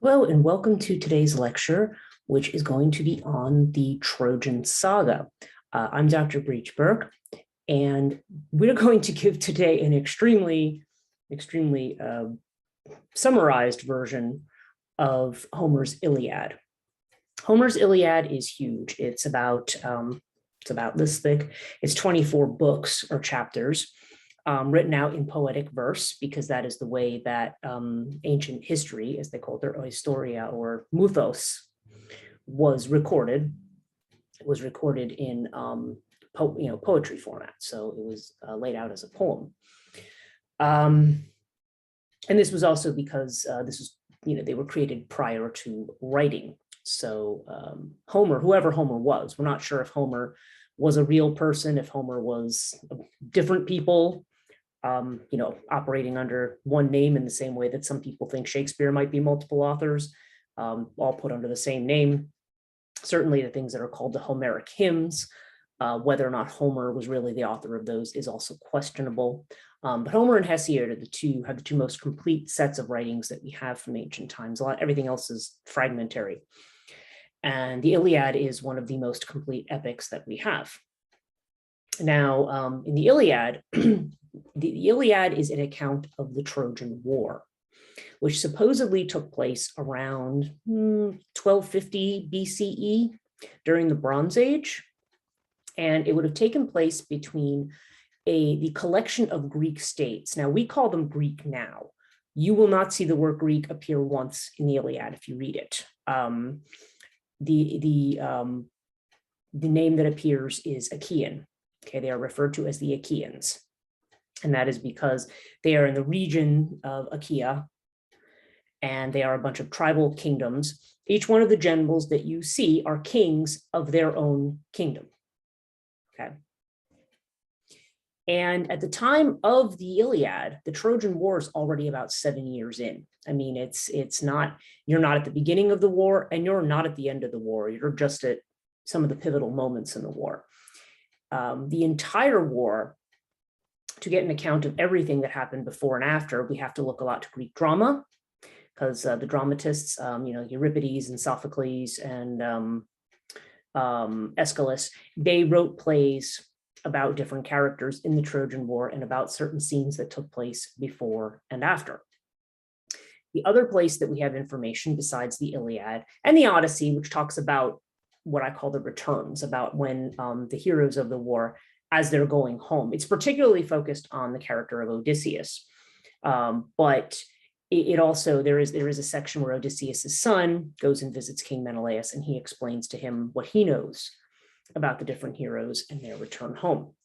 Hello, and welcome to today's lecture, which is going to be on the Trojan Saga. I'm Dr. Breach-Burke, and we're going to give today an extremely summarized version of Homer's Iliad. Homer's Iliad is huge. It's about this thick. It's 24 books or chapters. Written out in poetic verse, because that is the way that ancient history, as they called their historia or mythos, was recorded. It was recorded in poetry format, so it was laid out as a poem. And this was also because they were created prior to writing. So Homer, whoever Homer was, we're not sure if Homer was a real person, if Homer was different people, operating under one name in the same way that some people think Shakespeare might be multiple authors, all put under the same name. Certainly the things that are called the Homeric hymns, whether or not Homer was really the author of those is also questionable. But Homer and Hesiod are the two most complete sets of writings that we have from ancient times. Everything else is fragmentary. And the Iliad is one of the most complete epics that we have. Now, in the Iliad, the Iliad is an account of the Trojan War, which supposedly took place around 1250 BCE during the Bronze Age. And it would have taken place between the collection of Greek states. Now, we call them Greek now. You will not see the word Greek appear once in the Iliad if you read it. The name that appears is Achaean. Okay, they are referred to as the Achaeans. And that is because they are in the region of Achaea, and they are a bunch of tribal kingdoms. Each one of the generals that you see are kings of their own kingdom. Okay. And at the time of the Iliad, the Trojan War is already about 7 years in. I mean, you're not at the beginning of the war, and you're not at the end of the war. You're just at some of the pivotal moments in the war. The entire war, to get an account of everything that happened before and after, we have to look a lot to Greek drama, because the dramatists, Euripides and Sophocles and Aeschylus, they wrote plays about different characters in the Trojan War and about certain scenes that took place before and after. The other place that we have information besides the Iliad and the Odyssey, which talks about what I call the returns, about when the heroes of the war, as they're going home. It's particularly focused on the character of Odysseus, but it also, there is a section where Odysseus's son goes and visits King Menelaus, and he explains to him what he knows about the different heroes and their return home.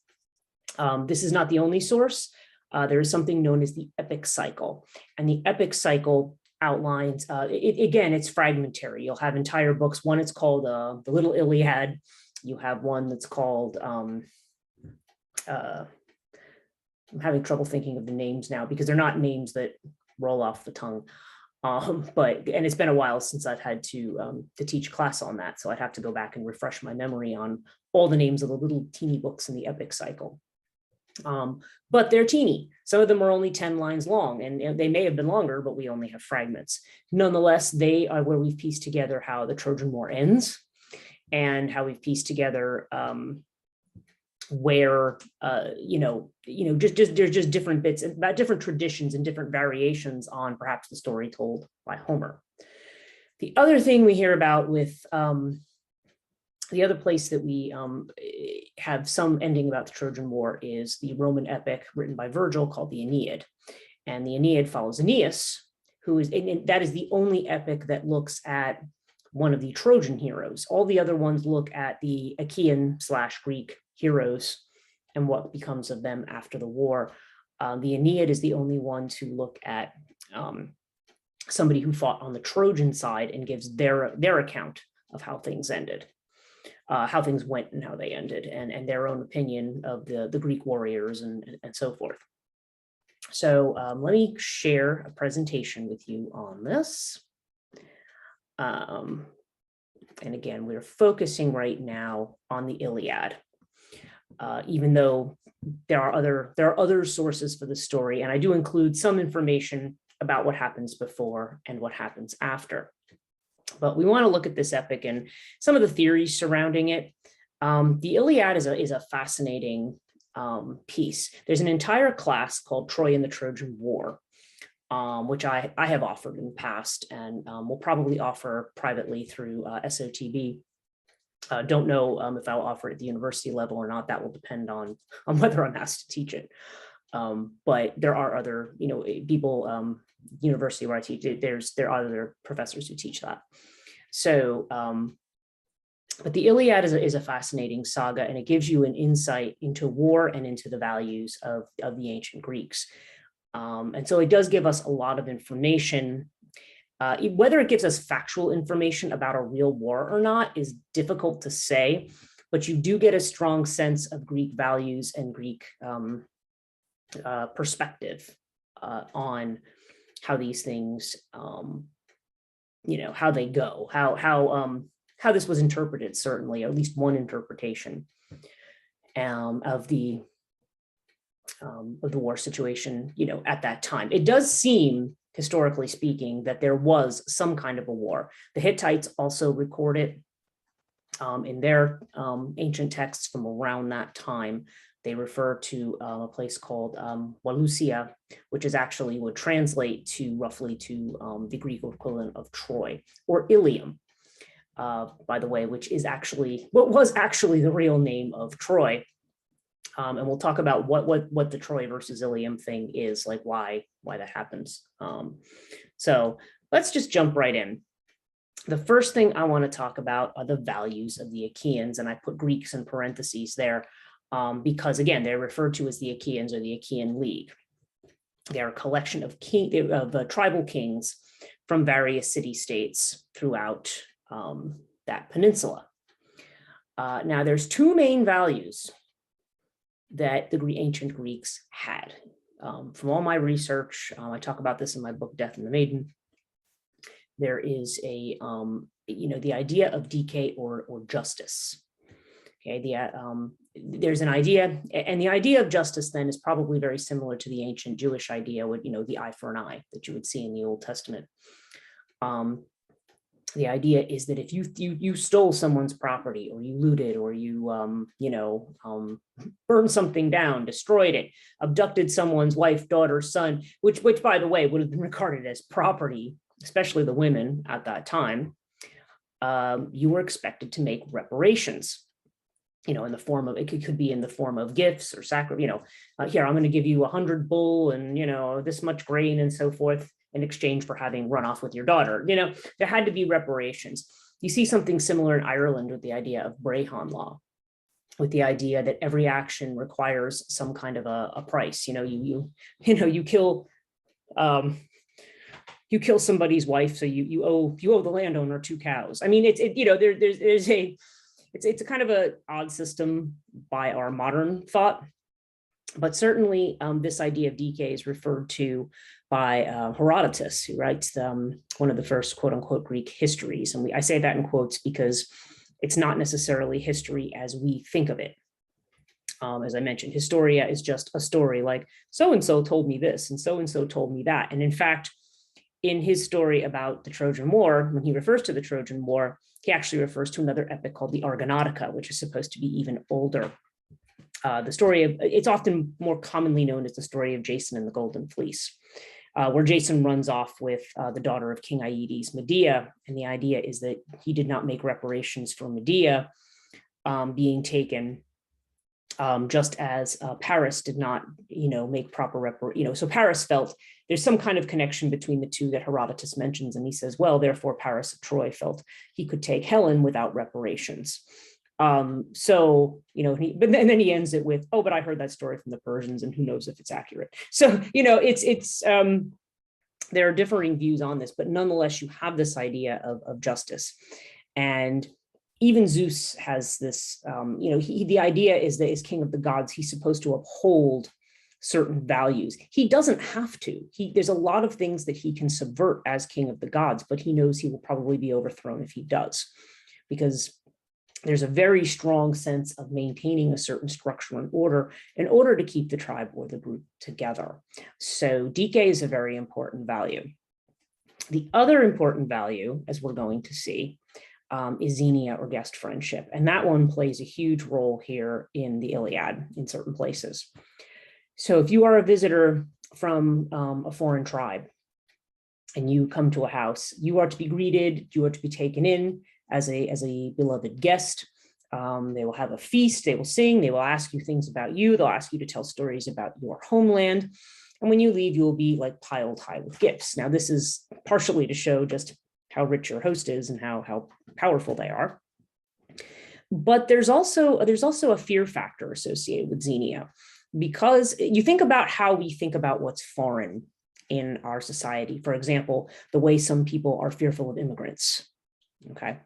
This is not the only source. There is something known as the epic cycle, and the epic cycle outlines, again, it's fragmentary. You'll have entire books. One, it's called the Little Iliad. You have one that's called, I'm having trouble thinking of the names now because they're not names that roll off the tongue. And it's been a while since I've had to teach class on that. So I'd have to go back and refresh my memory on all the names of the little teeny books in the epic cycle. But they're teeny. Some of them are only 10 lines long, and they may have been longer, but we only have fragments. Nonetheless, they are where we've pieced together how the Trojan War ends and how we've pieced together where, there's just different bits about different traditions and different variations on perhaps the story told by Homer. The other thing we hear about with the other place that we have some ending about the Trojan War is the Roman epic written by Virgil called the Aeneid. And the Aeneid follows Aeneas, who is, and that is the only epic that looks at one of the Trojan heroes. All the other ones look at the Achaean/Greek heroes and what becomes of them after the war. The Aeneid is the only one to look at somebody who fought on the Trojan side and gives their account of how things ended. How things went and how they ended, and their own opinion of the Greek warriors and so forth. So let me share a presentation with you on this. And again, we're focusing right now on the Iliad, even though there are other sources for the story, and I do include some information about what happens before and what happens after. But we want to look at this epic and some of the theories surrounding it. The Iliad is a fascinating piece. There's an entire class called Troy and the Trojan War, which I have offered in the past and will probably offer privately through SOTB. Don't know if I'll offer it at the university level or not. That will depend on whether I'm asked to teach it. But there are other, people, university where I teach, there are other professors who teach that. So, but the Iliad is a fascinating saga, and it gives you an insight into war and into the values of the ancient Greeks. And so it does give us a lot of information. Whether it gives us factual information about a real war or not is difficult to say, but you do get a strong sense of Greek values and Greek perspective on how these things, how they go, how this was interpreted, certainly, at least one interpretation of the war situation, at that time. It does seem, historically speaking, that there was some kind of a war. The Hittites also record it in their ancient texts from around that time. They refer to a place called Walusia, which is actually would translate to roughly to the Greek equivalent of Troy, or Ilium, by the way, which is actually what was actually the real name of Troy. And we'll talk about what the Troy versus Ilium thing is, like why that happens. So let's just jump right in. The first thing I want to talk about are the values of the Achaeans, and I put Greeks in parentheses there because, again, they're referred to as the Achaeans or the Achaean League. They're a collection of tribal kings from various city-states throughout that peninsula. Now, there's two main values that the ancient Greeks had. From all my research, I talk about this in my book, Death and the Maiden. There is the idea of decay or justice. Okay, there's an idea, and the idea of justice then is probably very similar to the ancient Jewish idea with, the eye for an eye that you would see in the Old Testament. The idea is that if you stole someone's property, or you looted, or you burned something down, destroyed it, abducted someone's wife, daughter, son, which by the way would have been regarded as property, especially the women at that time, you were expected to make reparations. In the form of, it could be in the form of gifts or sacrifice. Here I'm going to give you 100 bull and this much grain and so forth, in exchange for having run off with your daughter. There had to be reparations. You see something similar in Ireland with the idea of Brehon law, with the idea that every action requires some kind of a price. You kill somebody's wife, so you owe the landowner 2 cows. I mean, it's a kind of a odd system by our modern thought. But certainly this idea of decay is referred to by Herodotus, who writes one of the first quote unquote Greek histories. And I say that in quotes because it's not necessarily history as we think of it. As I mentioned, Historia is just a story like so-and-so told me this and so-and-so told me that. And in fact, in his story about the Trojan War, when he refers to the Trojan War, he actually refers to another epic called the Argonautica, which is supposed to be even older. The story of, it's often more commonly known as the story of Jason and the Golden Fleece, where Jason runs off with the daughter of King Aedes, Medea. And the idea is that he did not make reparations for Medea being taken, just as Paris did not, make proper reparations. So Paris felt there's some kind of connection between the two that Herodotus mentions. And he says, well, therefore Paris of Troy felt he could take Helen without reparations. But then he ends it with, oh, but I heard that story from the Persians and who knows if it's accurate. So, there are differing views on this, but nonetheless, you have this idea of justice. And even Zeus has this, the idea is that as king of the gods, he's supposed to uphold certain values. He doesn't have to. There's a lot of things that he can subvert as king of the gods, but he knows he will probably be overthrown if he does, because there's a very strong sense of maintaining a certain structure and order in order to keep the tribe or the group together. So DK is a very important value. The other important value, as we're going to see, is xenia or guest friendship. And that one plays a huge role here in the Iliad in certain places. So if you are a visitor from a foreign tribe and you come to a house, you are to be greeted, you are to be taken in as a beloved guest. They will have a feast, they will sing, they will ask you things about you, they'll ask you to tell stories about your homeland. And when you leave, you will be like piled high with gifts. Now, this is partially to show just how rich your host is and how powerful they are. But there's also a fear factor associated with xenia, because you think about how we think about what's foreign in our society. For example, the way some people are fearful of immigrants, okay?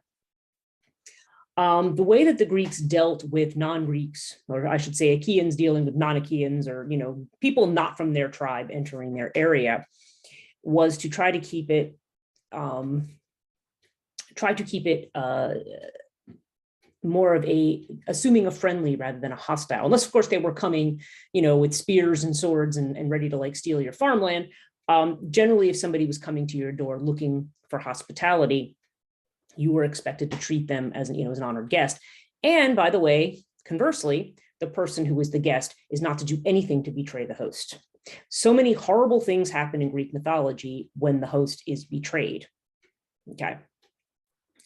The way that the Greeks dealt with non-Greeks, or I should say Achaeans dealing with non-Achaeans, or people not from their tribe entering their area, was to try to keep it more of assuming a friendly rather than a hostile, unless of course they were coming, with spears and swords and ready to like steal your farmland. Generally, if somebody was coming to your door looking for hospitality, you were expected to treat them as an honored guest. And by the way, conversely, the person who is the guest is not to do anything to betray the host. So many horrible things happen in Greek mythology when the host is betrayed. Okay.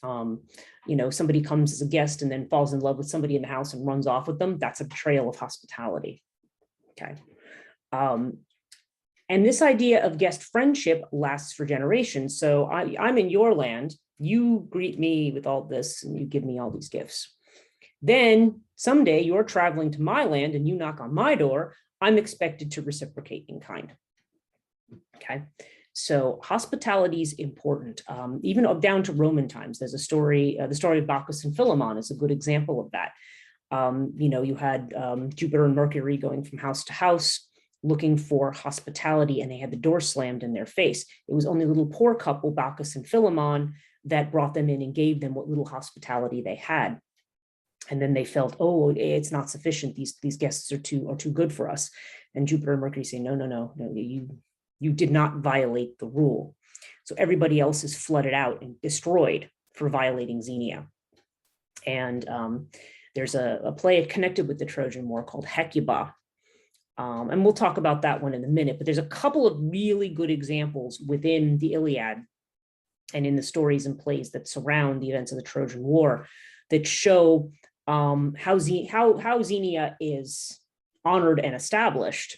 Somebody comes as a guest and then falls in love with somebody in the house and runs off with them. That's a betrayal of hospitality. Okay. And this idea of guest friendship lasts for generations. So I'm in your land, you greet me with all this and you give me all these gifts. Then someday you're traveling to my land and you knock on my door, I'm expected to reciprocate in kind. Okay. So hospitality is important, even down to Roman times. There's a story, the story of Bacchus and Philemon is a good example of that. You had Jupiter and Mercury going from house to house looking for hospitality, and they had the door slammed in their face. It was only a little poor couple, Bacchus and Philemon, that brought them in and gave them what little hospitality they had. And then they felt, oh, it's not sufficient. These guests are too good for us. And Jupiter and Mercury say, no, you did not violate the rule. So everybody else is flooded out and destroyed for violating xenia. And there's a play connected with the Trojan War called Hecuba. And we'll talk about that one in a minute, but there's a couple of really good examples within the Iliad and in the stories and plays that surround the events of the Trojan War that show how xenia is honored and established,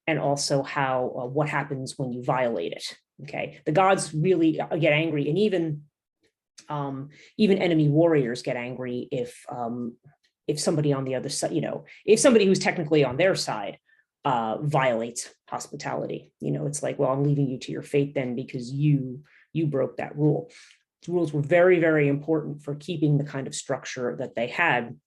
and also how what happens when you violate it. Okay, the gods really get angry, and even enemy warriors get angry if somebody on the other side, if somebody who's technically on their side violates hospitality. It's like, well, I'm leaving you to your fate then because you broke that rule. The rules were very, very important for keeping the kind of structure that they had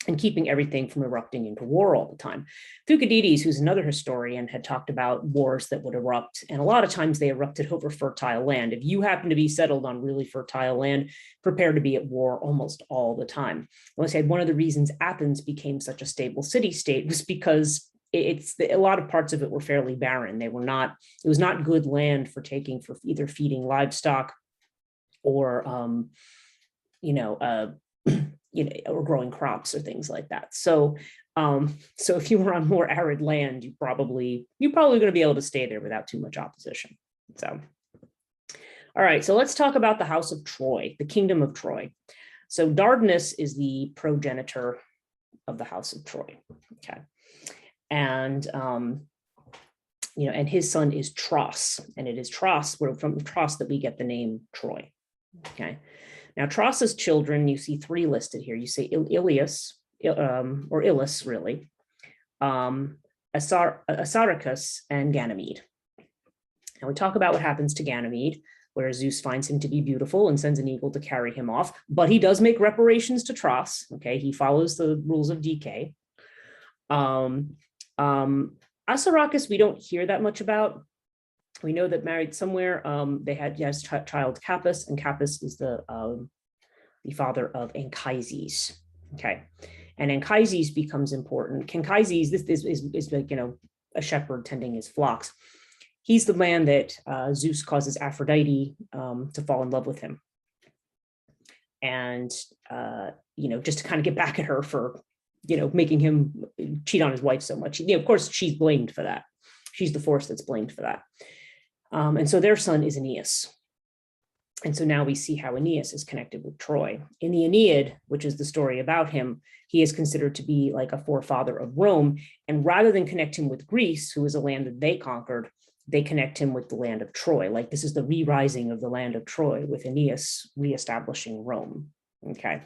and keeping everything from erupting into war all the time. Thucydides, who's another historian, had talked about wars that would erupt, and a lot of times they erupted over fertile land. If you happen to be settled on really fertile land, prepare to be at war almost all the time. I said one of the reasons Athens became such a stable city-state was because a lot of parts of it were fairly barren. It was not good land for either feeding livestock or or growing crops or things like that. So if you were on more arid land, you're probably going to be able to stay there without too much opposition. So, all right, so let's talk about the House of Troy, the Kingdom of Troy. So Dardanus is the progenitor of the House of Troy. Okay, and and his son is Tros, and it is from Tros that we get the name Troy. Okay. Now, Tros's children, you see three listed here. You say Ilias, or Ilus, really, Assaracus, and Ganymede. And we talk about what happens to Ganymede, where Zeus finds him to be beautiful and sends an eagle to carry him off. But he does make reparations to Tros. Okay, he follows the rules of DK. Assaracus, we don't hear that much about. We know that married somewhere, they had child Capys, and Capys is the the father of Anchises. Okay, and Anchises becomes important. Anchises, this is like, a shepherd tending his flocks. He's the man that Zeus causes Aphrodite to fall in love with him. And, just to kind of get back at her for, making him cheat on his wife so much. Of course, she's blamed for that. She's the force that's blamed for that. And so their son is Aeneas. And so now we see how Aeneas is connected with Troy. In the Aeneid, which is the story about him, he is considered to be like a forefather of Rome. And rather than connect him with Greece, who is a land that they conquered, they connect him with the land of Troy. Like, this is the re-rising of the land of Troy, with Aeneas reestablishing Rome. Okay.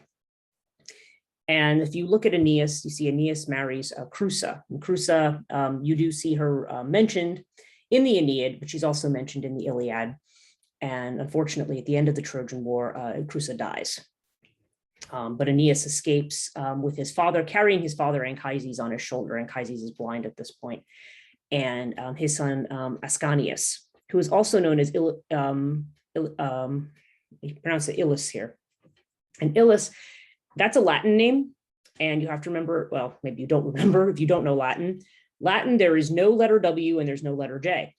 And if you look at Aeneas, you see Aeneas marries Creusa. And Creusa, you do see her mentioned in the Aeneid, but she's also mentioned in the Iliad. And unfortunately, at the end of the Trojan War, Creusa dies. But Aeneas escapes with his father, carrying his father Anchises on his shoulder. Anchises is blind at this point. And his son Ascanius, who is also known as you pronounce it Ilus here. And Ilus, that's a Latin name. And you have to remember, well, maybe you don't remember if you don't know Latin. Latin, there is no letter W and there's no letter J.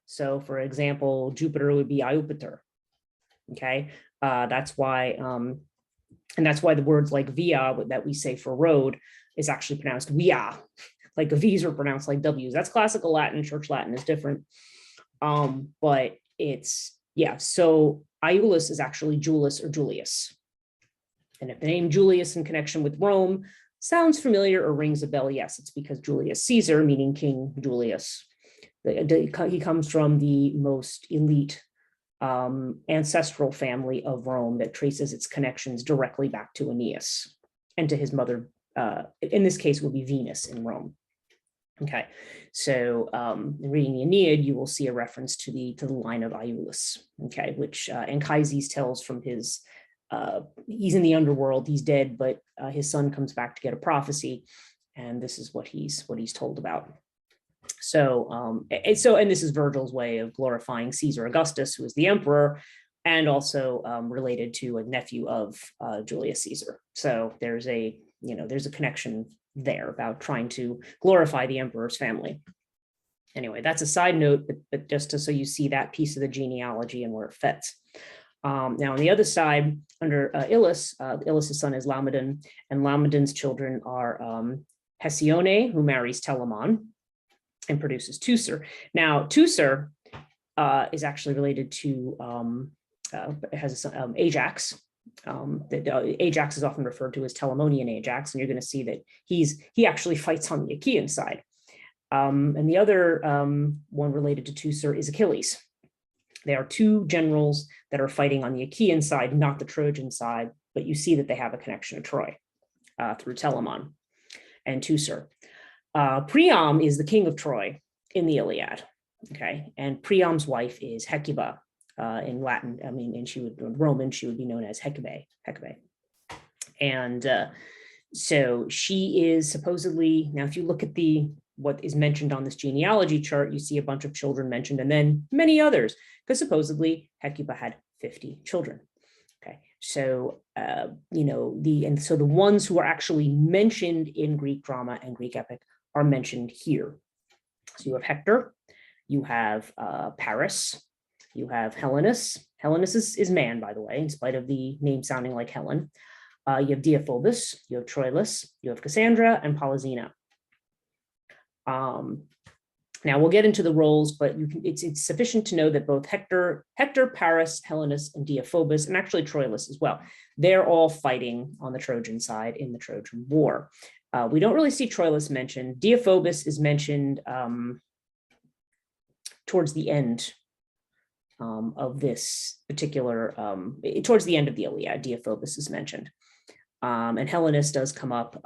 So for example, Jupiter would be Iupiter. Okay, that's why, and that's why the words like via that we say for road is actually pronounced via. Like the V's are pronounced like W's. That's classical Latin. Church Latin is different. But it's, yeah, so Iulus is actually Julius or Julius. And if the name Julius in connection with Rome sounds familiar or rings a bell, yes, it's because Julius Caesar, meaning King Julius. He comes from the most elite ancestral family of Rome that traces its connections directly back to Aeneas and to his mother. In this case, will be Venus in Rome. Okay, so in reading the Aeneid, you will see a reference to the line of Iulus. Okay, which Anchises tells from his. He's in the underworld. He's dead, but his son comes back to get a prophecy, and this is what he's told about. So, and this is Virgil's way of glorifying Caesar Augustus, who is the emperor, and also related to a nephew of Julius Caesar. So there's a connection there about trying to glorify the emperor's family. Anyway, that's a side note, but just so you see that piece of the genealogy and where it fits. Now on the other side, under Ilus, Ilus's son is Laomedon, and Laomedon's children are Hesione, who marries Telamon and produces Teucer. Now, Teucer is actually related to, has a son, Ajax. Ajax is often referred to as Telamonian Ajax, and you're going to see that he actually fights on the Achaean side. And the other one related to Teucer is Achilles. They are two generals that are fighting on the Achaean side, not the Trojan side, but you see that they have a connection to Troy through Telamon and Teucer. Priam is the king of Troy in the Iliad, okay? And Priam's wife is Hecuba in Latin. I mean, and in Roman, she would be known as Hecabe. And so she is supposedly, now if you look at what is mentioned on this genealogy chart, you see a bunch of children mentioned and then many others, because supposedly Hecuba had 50 children. Okay, so so the ones who are actually mentioned in Greek drama and Greek epic are mentioned here. So you have Hector, you have Paris, you have Helenus. Helenus is man, by the way, in spite of the name sounding like Helen. You have Deiphobus, you have Troilus, you have Cassandra, and Polysena. Now we'll get into the roles, but it's sufficient to know that both Hector, Paris, Helenus, and Deiphobus, and actually Troilus as well, they're all fighting on the Trojan side in the Trojan War. We don't really see Troilus mentioned. Deiphobus is mentioned towards the end of this particular, towards the end of the Iliad, Deiphobus is mentioned. And Helenus does come up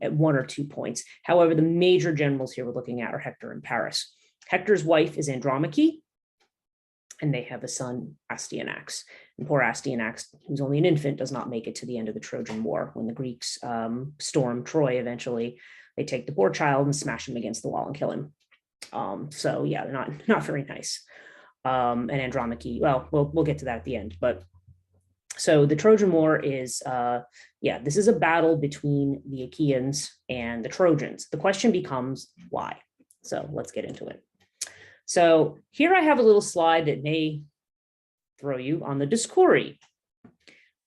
at 1 or 2 points. However, the major generals here we're looking at are Hector and Paris. Hector's wife is Andromache, and they have a son, Astyanax. And poor Astyanax, who's only an infant, does not make it to the end of the Trojan War. When the Greeks storm Troy eventually, they take the poor child and smash him against the wall and kill him. So yeah, they're not very nice. And Andromache, well, we'll get to that at the end, but So the Trojan War is, this is a battle between the Achaeans and the Trojans. The question becomes why? So let's get into it. So here I have a little slide that may throw you on the Discori.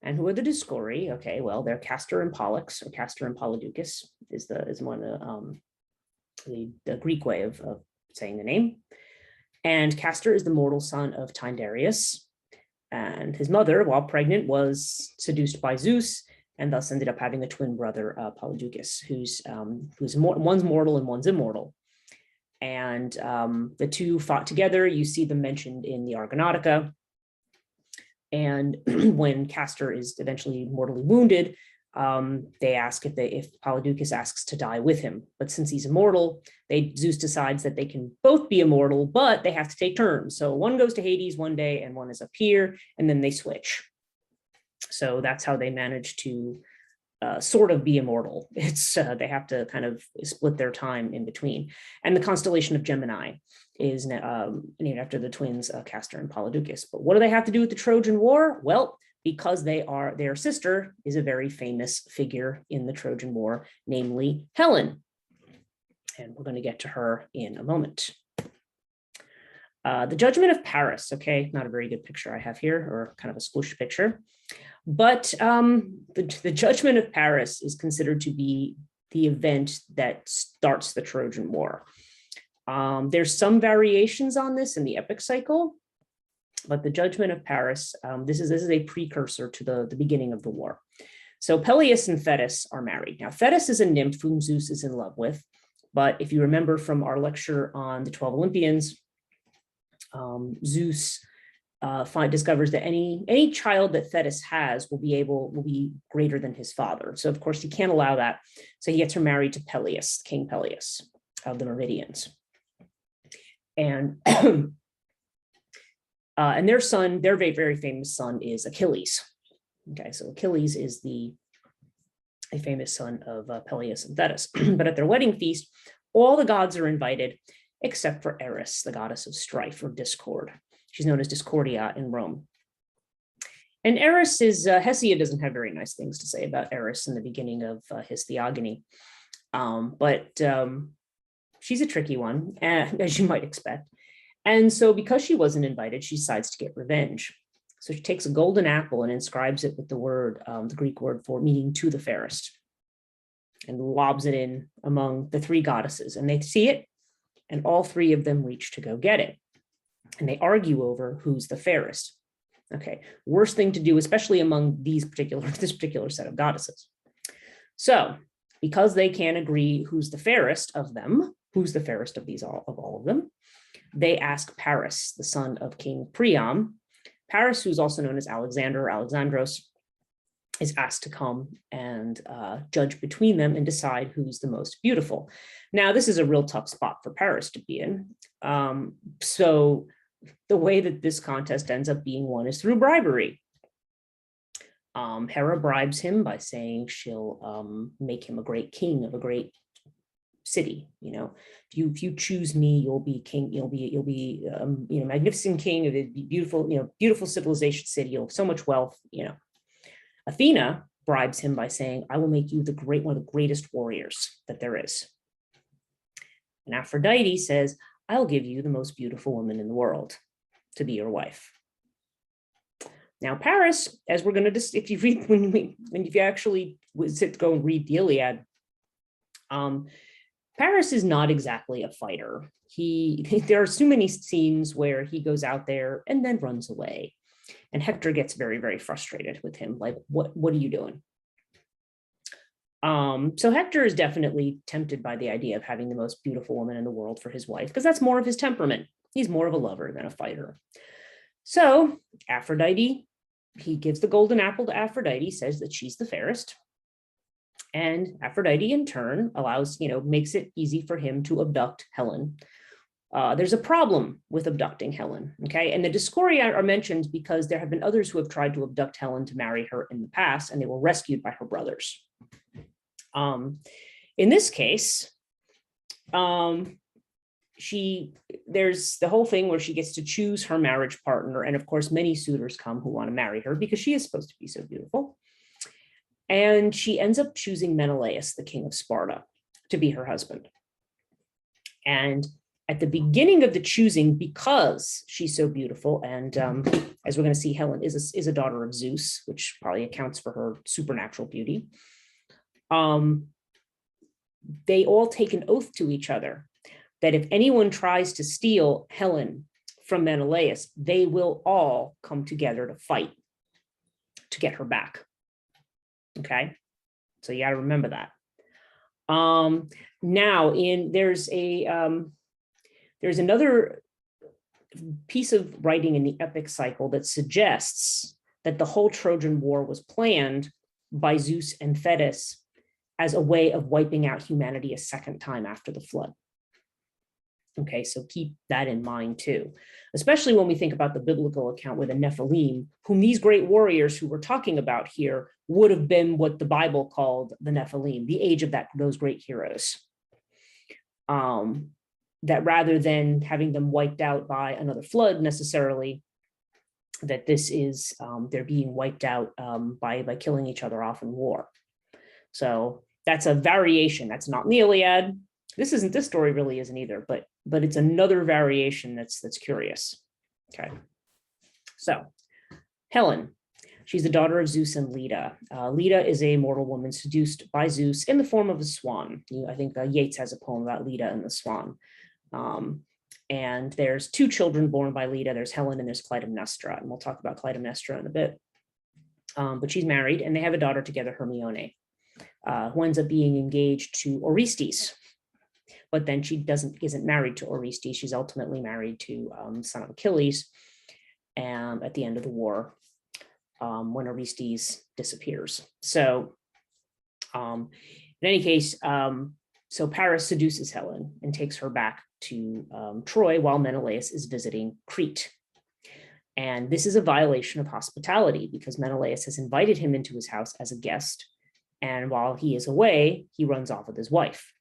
And who are the Discori? Okay, well, they're Castor and Pollux, or Castor and Polydeuces is one of the Greek way of saying the name. And Castor is the mortal son of Tyndareus. And his mother, while pregnant, was seduced by Zeus and thus ended up having a twin brother, Polydeuces, who's one's mortal and one's immortal. And the two fought together. You see them mentioned in the Argonautica. And when Castor is eventually mortally wounded, they ask if Polydeuces asks to die with him. But since he's immortal, Zeus decides that they can both be immortal, but they have to take turns. So one goes to Hades one day and one is up here, and then they switch. So that's how they manage to sort of be immortal. It's they have to kind of split their time in between. And the constellation of Gemini is named after the twins Castor and Polydeuces. But what do they have to do with the Trojan War? Well, because their sister is a very famous figure in the Trojan War, namely Helen. And we're going to get to her in a moment. The Judgment of Paris, okay, not a very good picture I have here, or kind of a squished picture. But the Judgment of Paris is considered to be the event that starts the Trojan War. There's some variations on this in the epic cycle, but the Judgment of Paris, this is a precursor to the beginning of the war. So Peleus and Thetis are married. Now, Thetis is a nymph whom Zeus is in love with, but if you remember from our lecture on the 12 Olympians, Zeus discovers that any child that Thetis has will be greater than his father. So of course he can't allow that. So he gets her married to Peleus, King Peleus of the Meridians. And and their son, their very, very famous son is Achilles. Okay, so Achilles is a famous son of Peleus and Thetis. But at their wedding feast, all the gods are invited except for Eris, the goddess of strife or discord. She's known as Discordia in Rome. And Eris is, Hesiod doesn't have very nice things to say about Eris in the beginning of his Theogony. But she's a tricky one, as you might expect. And so because she wasn't invited, she decides to get revenge. So she takes a golden apple and inscribes it with the word, the Greek word for meaning to the fairest, and lobs it in among the three goddesses. And they see it, and all three of them reach to go get it. And they argue over who's the fairest. Okay, worst thing to do, especially among this particular set of goddesses. So because they can't agree who's the fairest of them, who's the fairest of all of them, they ask Paris, the son of King Priam. Paris, who's also known as Alexander or Alexandros, is asked to come and judge between them and decide who's the most beautiful. Now, this is a real tough spot for Paris to be in. So the way that this contest ends up being won is through bribery. Hera bribes him by saying she'll make him a great king of a great city. You know, if you choose me, you'll be king. You'll be magnificent king of a beautiful, beautiful civilization city. You'll have so much wealth. Athena bribes him by saying, "I will make you one of the greatest warriors that there is." And Aphrodite says, "I'll give you the most beautiful woman in the world to be your wife." Now, Paris, as we're going to, if you read, when you actually go and read the Iliad, Paris is not exactly a fighter. There are too many scenes where he goes out there and then runs away. And Hector gets very, very frustrated with him. Like, what are you doing? So Hector is definitely tempted by the idea of having the most beautiful woman in the world for his wife, because that's more of his temperament. He's more of a lover than a fighter. So Aphrodite, he gives the golden apple to Aphrodite, says that she's the fairest. And Aphrodite in turn makes it easy for him to abduct Helen. There's a problem with abducting Helen, okay? And the Discoria are mentioned because there have been others who have tried to abduct Helen to marry her in the past, and they were rescued by her brothers. In this case, there's the whole thing where she gets to choose her marriage partner. And of course, many suitors come who want to marry her because she is supposed to be so beautiful. And she ends up choosing Menelaus, the king of Sparta, to be her husband. And at the beginning of the choosing, because she's so beautiful, and as we're going to see, Helen is a daughter of Zeus, which probably accounts for her supernatural beauty. They all take an oath to each other that if anyone tries to steal Helen from Menelaus, they will all come together to fight to get her back. Okay, so you got to remember that. Now, there's another piece of writing in the epic cycle that suggests that the whole Trojan War was planned by Zeus and Thetis as a way of wiping out humanity a second time after the flood. Okay, so keep that in mind too, especially when we think about the biblical account with the Nephilim, whom these great warriors who we're talking about here would have been what the Bible called the Nephilim, the age of those great heroes. That rather than having them wiped out by another flood necessarily, that this is they're being wiped out by killing each other off in war. So that's a variation. That's not in the Iliad. This story really isn't either, but it's another variation that's curious. Okay, so Helen, she's the daughter of Zeus and Leda. Leda is a mortal woman seduced by Zeus in the form of a swan. I think Yeats has a poem about Leda and the swan. And there's two children born by Leda. There's Helen and there's Clytemnestra, and we'll talk about Clytemnestra in a bit. But she's married, and they have a daughter together, Hermione, who ends up being engaged to Orestes. But then she isn't married to Orestes. She's ultimately married to son of Achilles, and at the end of the war, when Orestes disappears. So in any case, so Paris seduces Helen and takes her back to Troy while Menelaus is visiting Crete. And this is a violation of hospitality because Menelaus has invited him into his house as a guest. And while he is away, he runs off with his wife.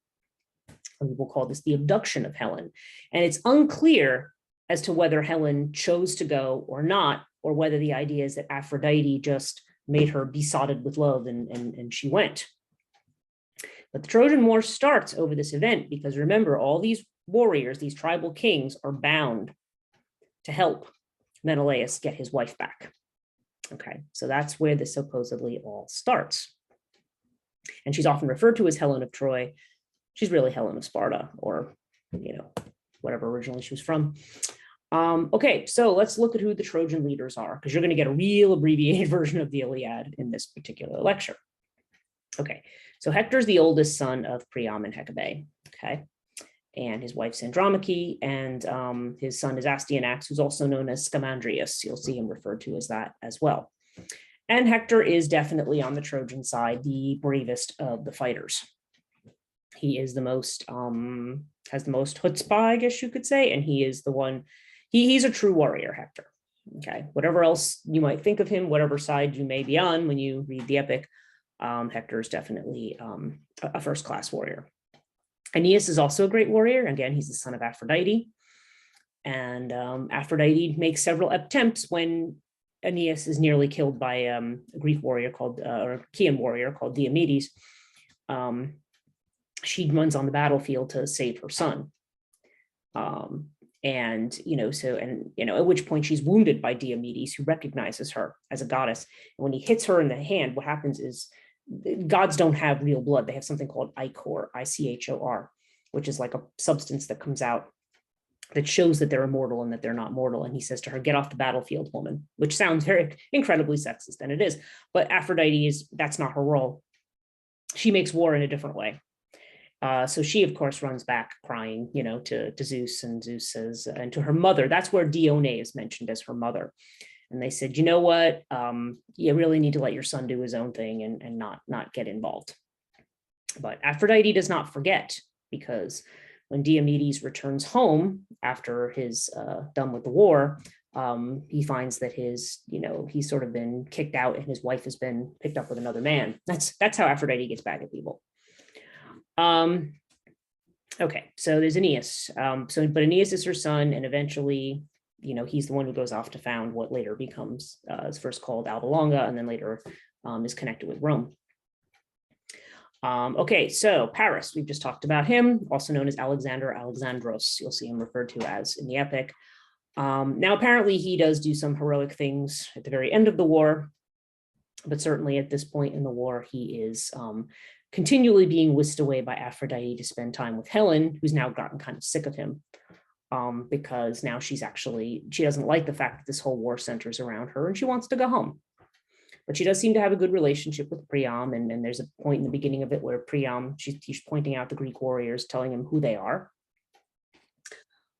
And we will call this the abduction of Helen. And it's unclear as to whether Helen chose to go or not, or whether the idea is that Aphrodite just made her besotted with love and she went. But the Trojan War starts over this event because remember, all these warriors, these tribal kings, are bound to help Menelaus get his wife back. Okay, so that's where this supposedly all starts. And she's often referred to as Helen of Troy. She's really Helen of Sparta, or, whatever originally she was from. Okay, so let's look at who the Trojan leaders are, because you're going to get a real abbreviated version of the Iliad in this particular lecture. Okay, so Hector's the oldest son of Priam and Hecabe, okay, and his wife's Andromache, and his son is Astyanax, who's also known as Scamandrius. You'll see him referred to as that as well. And Hector is definitely on the Trojan side, the bravest of the fighters. He is the most, has the most chutzpah, I guess you could say, and he is the one, he's a true warrior, Hector. Okay, whatever else you might think of him, whatever side you may be on when you read the epic, Hector is definitely a first-class warrior. Aeneas is also a great warrior. Again, he's the son of Aphrodite. And Aphrodite makes several attempts when Aeneas is nearly killed by a Greek warrior called, or Chian warrior called Diomedes. She runs on the battlefield to save her son. And, at which point she's wounded by Diomedes, who recognizes her as a goddess. And when he hits her in the hand, what happens is gods don't have real blood. They have something called ichor, I-C-H-O-R, which is like a substance that comes out that shows that they're immortal and that they're not mortal. And he says to her, "Get off the battlefield, woman," which sounds very incredibly sexist, and it is. But Aphrodite that's not her role. She makes war in a different way. So she, of course, runs back crying, to Zeus, and Zeus says, and to her mother. That's where Dione is mentioned as her mother. And they said, you know what, you really need to let your son do his own thing and not get involved. But Aphrodite does not forget, because when Diomedes returns home after his done with the war, he finds that he's sort of been kicked out and his wife has been picked up with another man. That's how Aphrodite gets back at people. Okay, so there's Aeneas. But Aeneas is her son, and eventually, he's the one who goes off to found what later becomes is first called Alba Longa, and then later is connected with Rome. Okay, so Paris, we've just talked about him, also known as Alexander Alexandros. You'll see him referred to as in the epic. Now, apparently, he does do some heroic things at the very end of the war, but certainly at this point in the war, he is continually being whisked away by Aphrodite to spend time with Helen, who's now gotten kind of sick of him because now she doesn't like the fact that this whole war centers around her and she wants to go home. But she does seem to have a good relationship with Priam, and there's a point in the beginning of it where Priam, she's pointing out the Greek warriors, telling him who they are.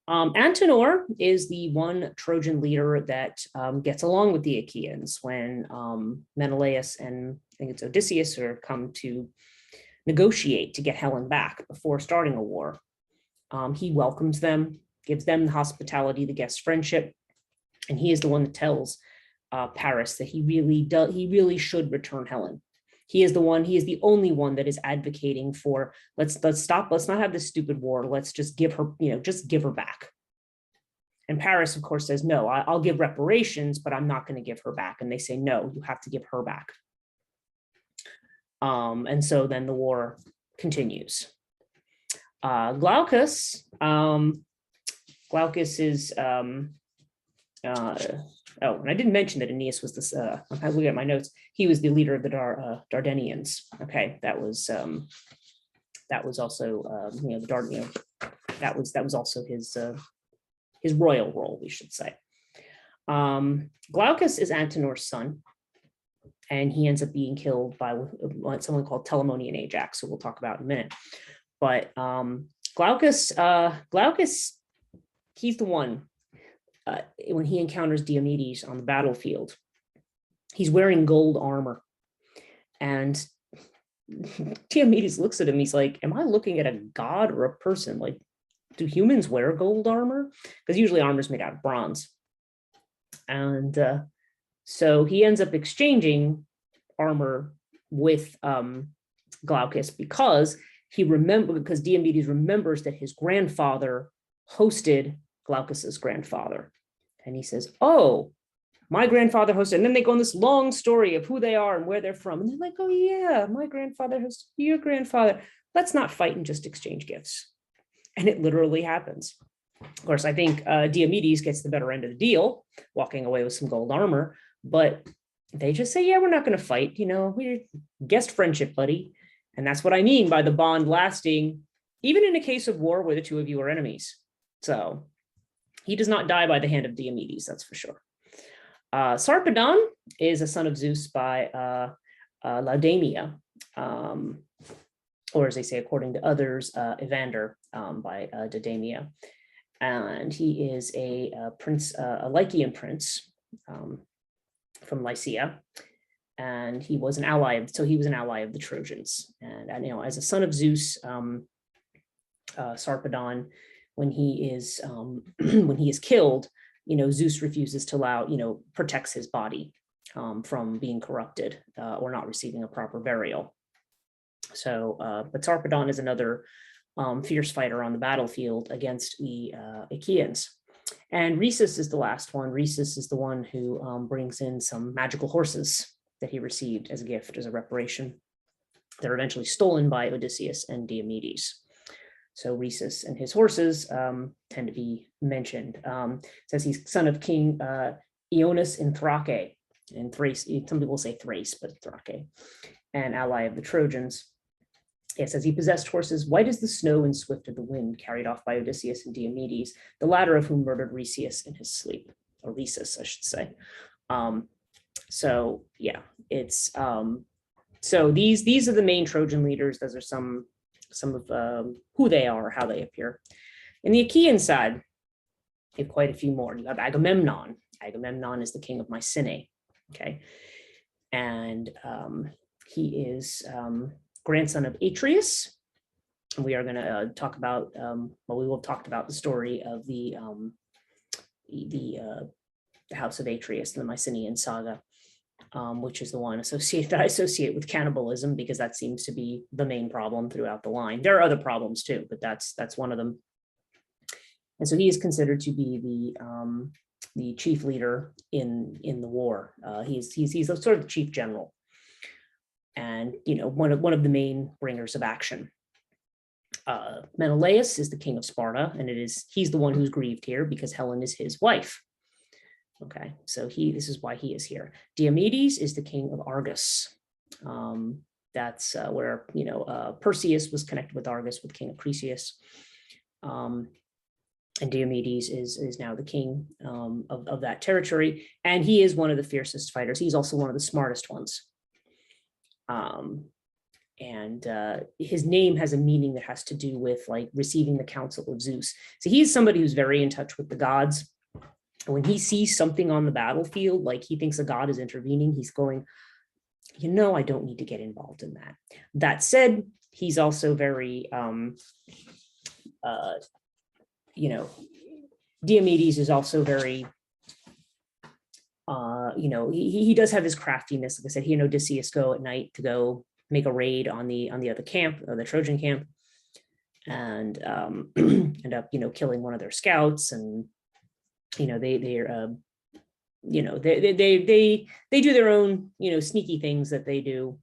Antenor is the one Trojan leader that gets along with the Achaeans when Menelaus and I think it's Odysseus are come to negotiate to get Helen back before starting a war. He welcomes them, gives them the hospitality, the guest friendship, and he is the one that tells Paris that he really should return Helen. He is the only one that is advocating for let's not have this stupid war. Let's just give her back. And Paris, of course, says, no, I'll give reparations, but I'm not going to give her back. And they say, no, you have to give her back. And so then the war continues. Glaucus is, and I didn't mention that Aeneas was this, I'm looking at my notes. He was the leader of the Dardanians. Okay, that was also, that was also his royal role, we should say. Glaucus is Antenor's son, and he ends up being killed by someone called Telamonian Ajax, who we'll talk about in a minute. But Glaucus, he's the one, when he encounters Diomedes on the battlefield, he's wearing gold armor. And Diomedes looks at him, he's like, am I looking at a god or a person? Like, do humans wear gold armor? Because usually armor is made out of bronze. And so he ends up exchanging armor with Glaucus because Diomedes remembers that his grandfather hosted Glaucus's grandfather. And he says, oh, my grandfather hosted, and then they go on this long story of who they are and where they're from. And they're like, oh yeah, my grandfather hosted your grandfather. Let's not fight and just exchange gifts. And it literally happens. Of course, I think Diomedes gets the better end of the deal, walking away with some gold armor, but they just say, yeah, we're not going to fight. We're guest friendship, buddy. And that's what I mean by the bond lasting, even in a case of war where the two of you are enemies. So he does not die by the hand of Diomedes, that's for sure. Sarpedon is a son of Zeus by Laodamia, or as they say, according to others, Evander by Dodamia. And he is a prince, a Lycian prince from Lycia. And he was an ally of the Trojans. And as a son of Zeus, Sarpedon, when he is killed, Zeus refuses to allow, protects his body from being corrupted or not receiving a proper burial. So, but Sarpedon is another fierce fighter on the battlefield against the Achaeans. And Rhesus is the last one. Rhesus is the one who brings in some magical horses that he received as a gift, as a reparation. They're eventually stolen by Odysseus and Diomedes. So Rhesus and his horses tend to be mentioned. It says he's son of King Ionas in Thrace. In Thrace, some people say Thrace, but Thrace, an ally of the Trojans. It says he possessed horses white as the snow and swift as the wind, carried off by Odysseus and Diomedes, the latter of whom murdered Rhesus in his sleep, or Rhesus, I should say. So yeah, it's so these are the main Trojan leaders. Those are some of who they are, how they appear. In the Achaean side, you have quite a few more. You have Agamemnon. Agamemnon is the king of Mycenae. Okay, and he is grandson of Atreus. We are going to talk about, we will talk about the story of the house of Atreus, the Mycenaean saga. which is the one that I associate with cannibalism, because that seems to be the main problem throughout the line. There are other problems too, but that's one of them. And so he is considered to be the chief leader in the war. He's a sort of the chief general, and one of the main bringers of action. Menelaus is the king of Sparta, and he's the one who's grieved here because Helen is his wife. Okay, so this is why he is here. Diomedes is the king of Argos. That's where Perseus was connected with Argos, with King Acrisius. And Diomedes is now the king of that territory, and he is one of the fiercest fighters. He's also one of the smartest ones. And his name has a meaning that has to do with like receiving the counsel of Zeus. So he's somebody who's very in touch with the gods. When he sees something on the battlefield, like he thinks a god is intervening, he's going, I don't need to get involved in that. That said, he's also very, Diomedes is also very, he does have his craftiness. Like I said, he and Odysseus go at night to go make a raid on the other camp, or the Trojan camp, and end up, killing one of their scouts. And they do their own, sneaky things that they do,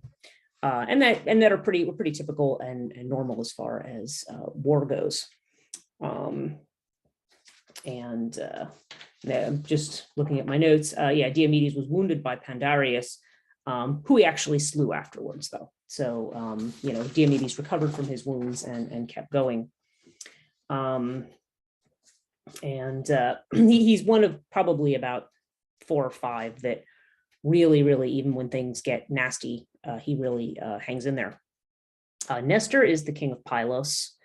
and that are pretty typical and normal as far as war goes. I'm just looking at my notes. Diomedes was wounded by Pandarius, who he actually slew afterwards, though. So, Diomedes recovered from his wounds and kept going. He's one of probably about 4 or 5 that really, even when things get nasty, he really hangs in there. Nestor is the king of Pylos,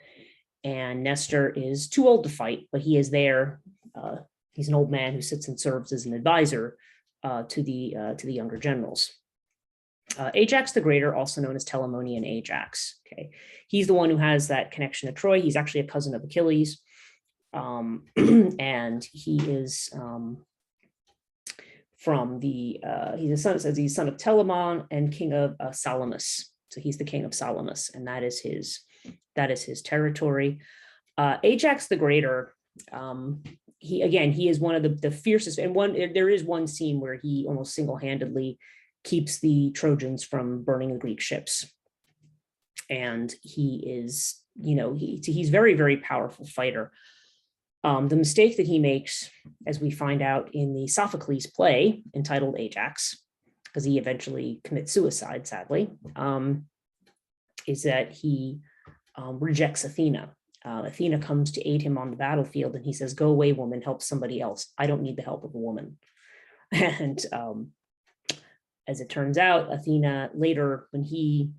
and Nestor is too old to fight, but he is there. He's an old man who sits and serves as an advisor to the younger generals. Ajax the Greater, also known as Telamonian Ajax. Okay, he's the one who has that connection to Troy. He's actually a cousin of Achilles, and he is from he's a son of Telamon and king of Salamis. So he's the king of Salamis, and that is his territory. Ajax the Greater, he is one of the fiercest, and there is one scene where he almost single-handedly keeps the Trojans from burning the Greek ships. And he is, he's very, very powerful fighter. The mistake that he makes, as we find out in the Sophocles play entitled Ajax, because he eventually commits suicide, sadly, is that he rejects Athena. Athena comes to aid him on the battlefield, and he says, "Go away, woman, help somebody else. I don't need the help of a woman." And as it turns out, Athena later, when he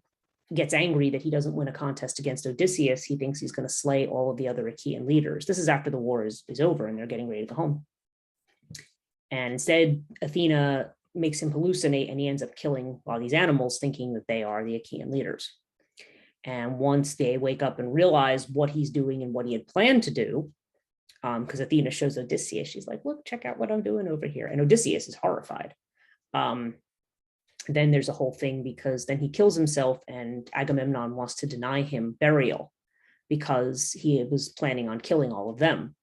gets angry that he doesn't win a contest against Odysseus, he thinks he's going to slay all of the other Achaean leaders. This is after the war is over and they're getting ready to go home. And instead, Athena makes him hallucinate, and he ends up killing all these animals, thinking that they are the Achaean leaders. And once they wake up and realize what he's doing and what he had planned to do, because Athena shows Odysseus, she's like, "Look, check out what I'm doing over here." And Odysseus is horrified. Then there's a whole thing, because then he kills himself, and Agamemnon wants to deny him burial because he was planning on killing all of them.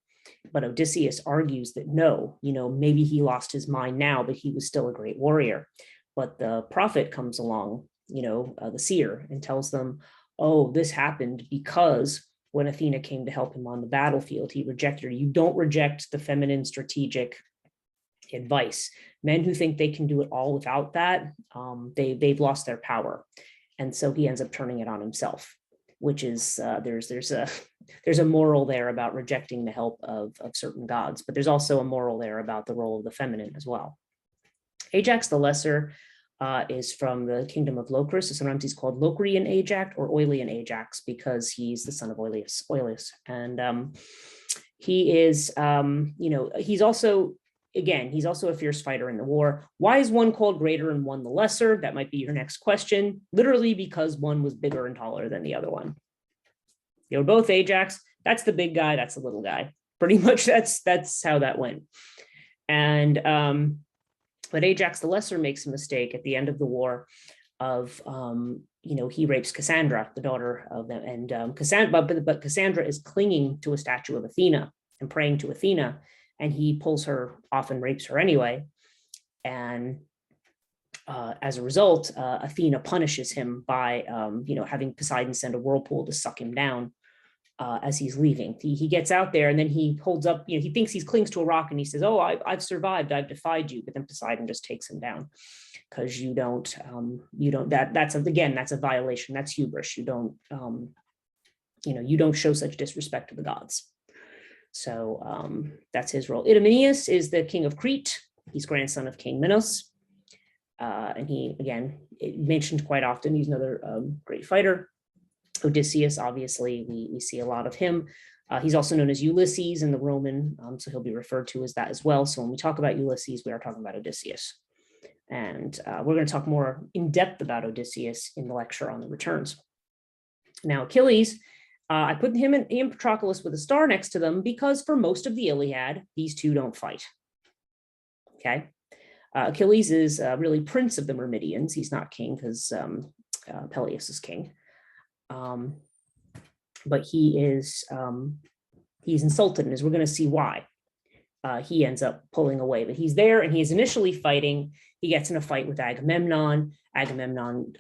But Odysseus argues that no, maybe he lost his mind now, but he was still a great warrior. But the prophet comes along, the seer, and tells them, "Oh, this happened because when Athena came to help him on the battlefield, he rejected her. You don't reject the feminine strategic advice. Men who think they can do it all without that, they've lost their power." And so he ends up turning it on himself, which is there's a moral there about rejecting the help of certain gods, but there's also a moral there about the role of the feminine as well. Ajax the Lesser is from the kingdom of Locris. So sometimes he's called Locrian Ajax or Oilean Ajax because he's the son of Oileus. And he is, he's also a fierce fighter in the war. Why is one called greater and one the lesser? That might be your next question. Literally because one was bigger and taller than the other one. They were both Ajax. That's the big guy. That's the little guy. Pretty much that's how that went. And But Ajax the Lesser makes a mistake at the end of the war of, he rapes Cassandra, the daughter of them. And Cassandra, but Cassandra is clinging to a statue of Athena and praying to Athena, and he pulls her off and rapes her anyway. And as a result, Athena punishes him by, having Poseidon send a whirlpool to suck him down as he's leaving. He gets out there, and then he holds up, he thinks he clings to a rock, and he says, "Oh, I've survived. I've defied you." But then Poseidon just takes him down, because that's a violation. That's hubris. You don't show such disrespect to the gods. So that's his role. Idomeneus is the king of Crete. He's grandson of King Minos. And he, again, mentioned quite often, he's another great fighter. Odysseus, obviously, we see a lot of him. He's also known as Ulysses in the Roman, so he'll be referred to as that as well. So when we talk about Ulysses, we are talking about Odysseus. And we're going to talk more in depth about Odysseus in the lecture on the returns. Now, Achilles, I put him and Patroclus with a star next to them because for most of the Iliad, these two don't fight. Okay. Achilles is really prince of the Myrmidons. He's not king because Peleus is king. But he's insulted, and as we're going to see why, he ends up pulling away. But he's there, and he is initially fighting. He gets in a fight with Agamemnon. Agamemnon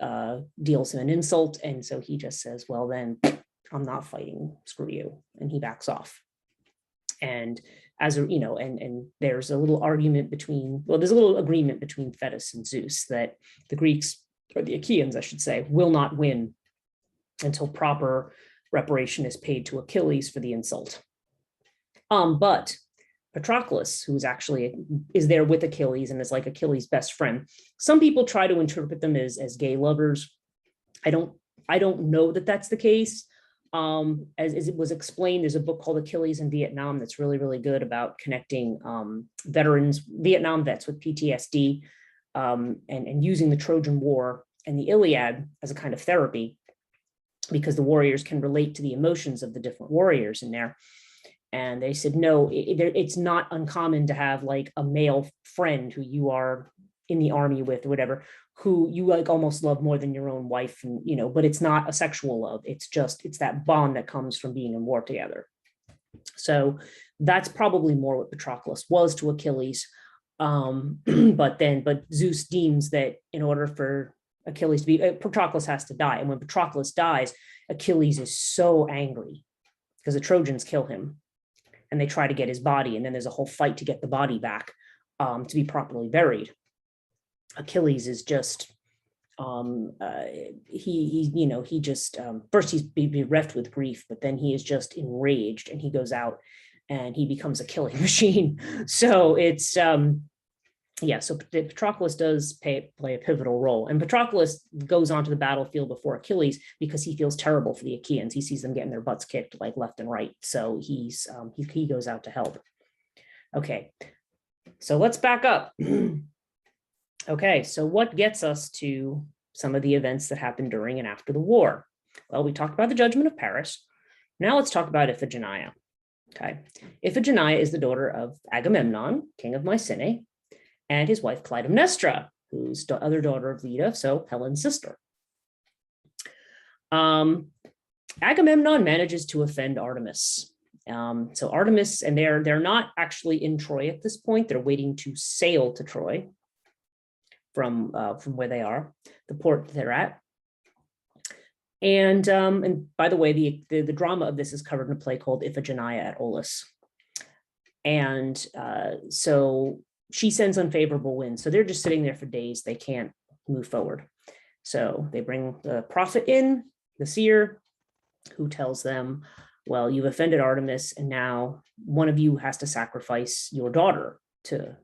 deals him an insult, and so he just says, "Well, then I'm not fighting. Screw you," and he backs off. And and there's a little agreement between Thetis and Zeus that the Greeks, or the Achaeans, I should say, will not win until proper reparation is paid to Achilles for the insult. But Patroclus, who's actually is there with Achilles and is like Achilles' best friend. Some people try to interpret them as gay lovers. I don't know that that's the case. As it was explained, there's a book called Achilles in Vietnam that's really, really good about connecting Vietnam vets with PTSD, and using the Trojan War and the Iliad as a kind of therapy, because the warriors can relate to the emotions of the different warriors in there. And they said, no, it's not uncommon to have like a male friend who you are in the army with or whatever, who you like almost love more than your own wife, and but it's not a sexual love. It's that bond that comes from being in war together. So that's probably more what Patroclus was to Achilles. But Zeus deems that in order for Achilles to be, Patroclus has to die. And when Patroclus dies, Achilles is so angry because the Trojans kill him and they try to get his body. And then there's a whole fight to get the body back to be properly buried. Achilles is just, he just, first he's bereft with grief, but then he is just enraged and he goes out and he becomes a killing machine. So it's, so Patroclus does play a pivotal role. And Patroclus goes onto the battlefield before Achilles because he feels terrible for the Achaeans. He sees them getting their butts kicked like left and right. So he goes out to help. Okay, so let's back up. Okay, so what gets us to some of the events that happened during and after the war? Well, we talked about the judgment of Paris. Now let's talk about Iphigenia. Okay, Iphigenia is the daughter of Agamemnon, king of Mycenae, and his wife Clytemnestra, who's the other daughter of Leda, so Helen's sister. Agamemnon manages to offend Artemis. So Artemis, and they're not actually in Troy at this point. They're waiting to sail to Troy from where they are, the port they're at. And by the way, the drama of this is covered in a play called Iphigenia at Aulis. And so she sends unfavorable winds. So they're just sitting there for days. They can't move forward. So they bring the prophet in, the seer, who tells them, well, you've offended Artemis, and now one of you has to sacrifice your daughter to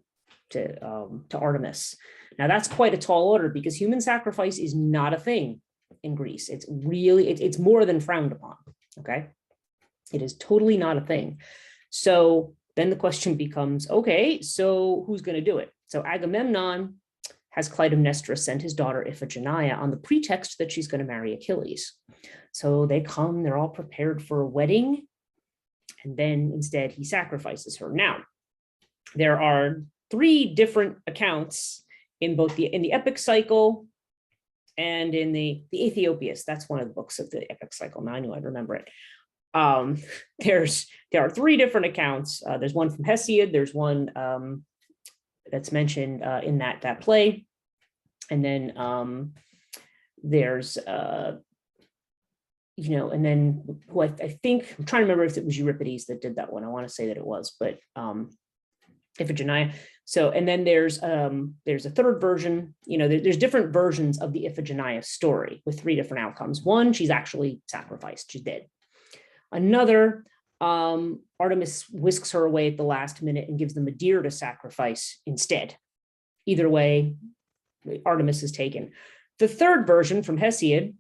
Artemis. Now that's quite a tall order because human sacrifice is not a thing in Greece. It's really, it's more than frowned upon, okay? It is totally not a thing. So then the question becomes, okay, so who's going to do it? So Agamemnon has Clytemnestra send his daughter Iphigenia on the pretext that she's going to marry Achilles. So they come, they're all prepared for a wedding, and then instead he sacrifices her. Now, there are three different accounts in both in the epic cycle and in the Aethiopius. That's one of the books of the epic cycle. Now I knew I'd remember it. There are three different accounts. There's one from Hesiod. There's one that's mentioned in that play, and then there's and then who I think, I'm trying to remember if it was Euripides that did that one. I want to say that it was, but Iphigenia. So, and then there's a third version. There's different versions of the Iphigenia story with three different outcomes. One, she's actually sacrificed, she's dead. Another, Artemis whisks her away at the last minute and gives them a deer to sacrifice instead. Either way, Artemis is taken. The third version from Hesiod,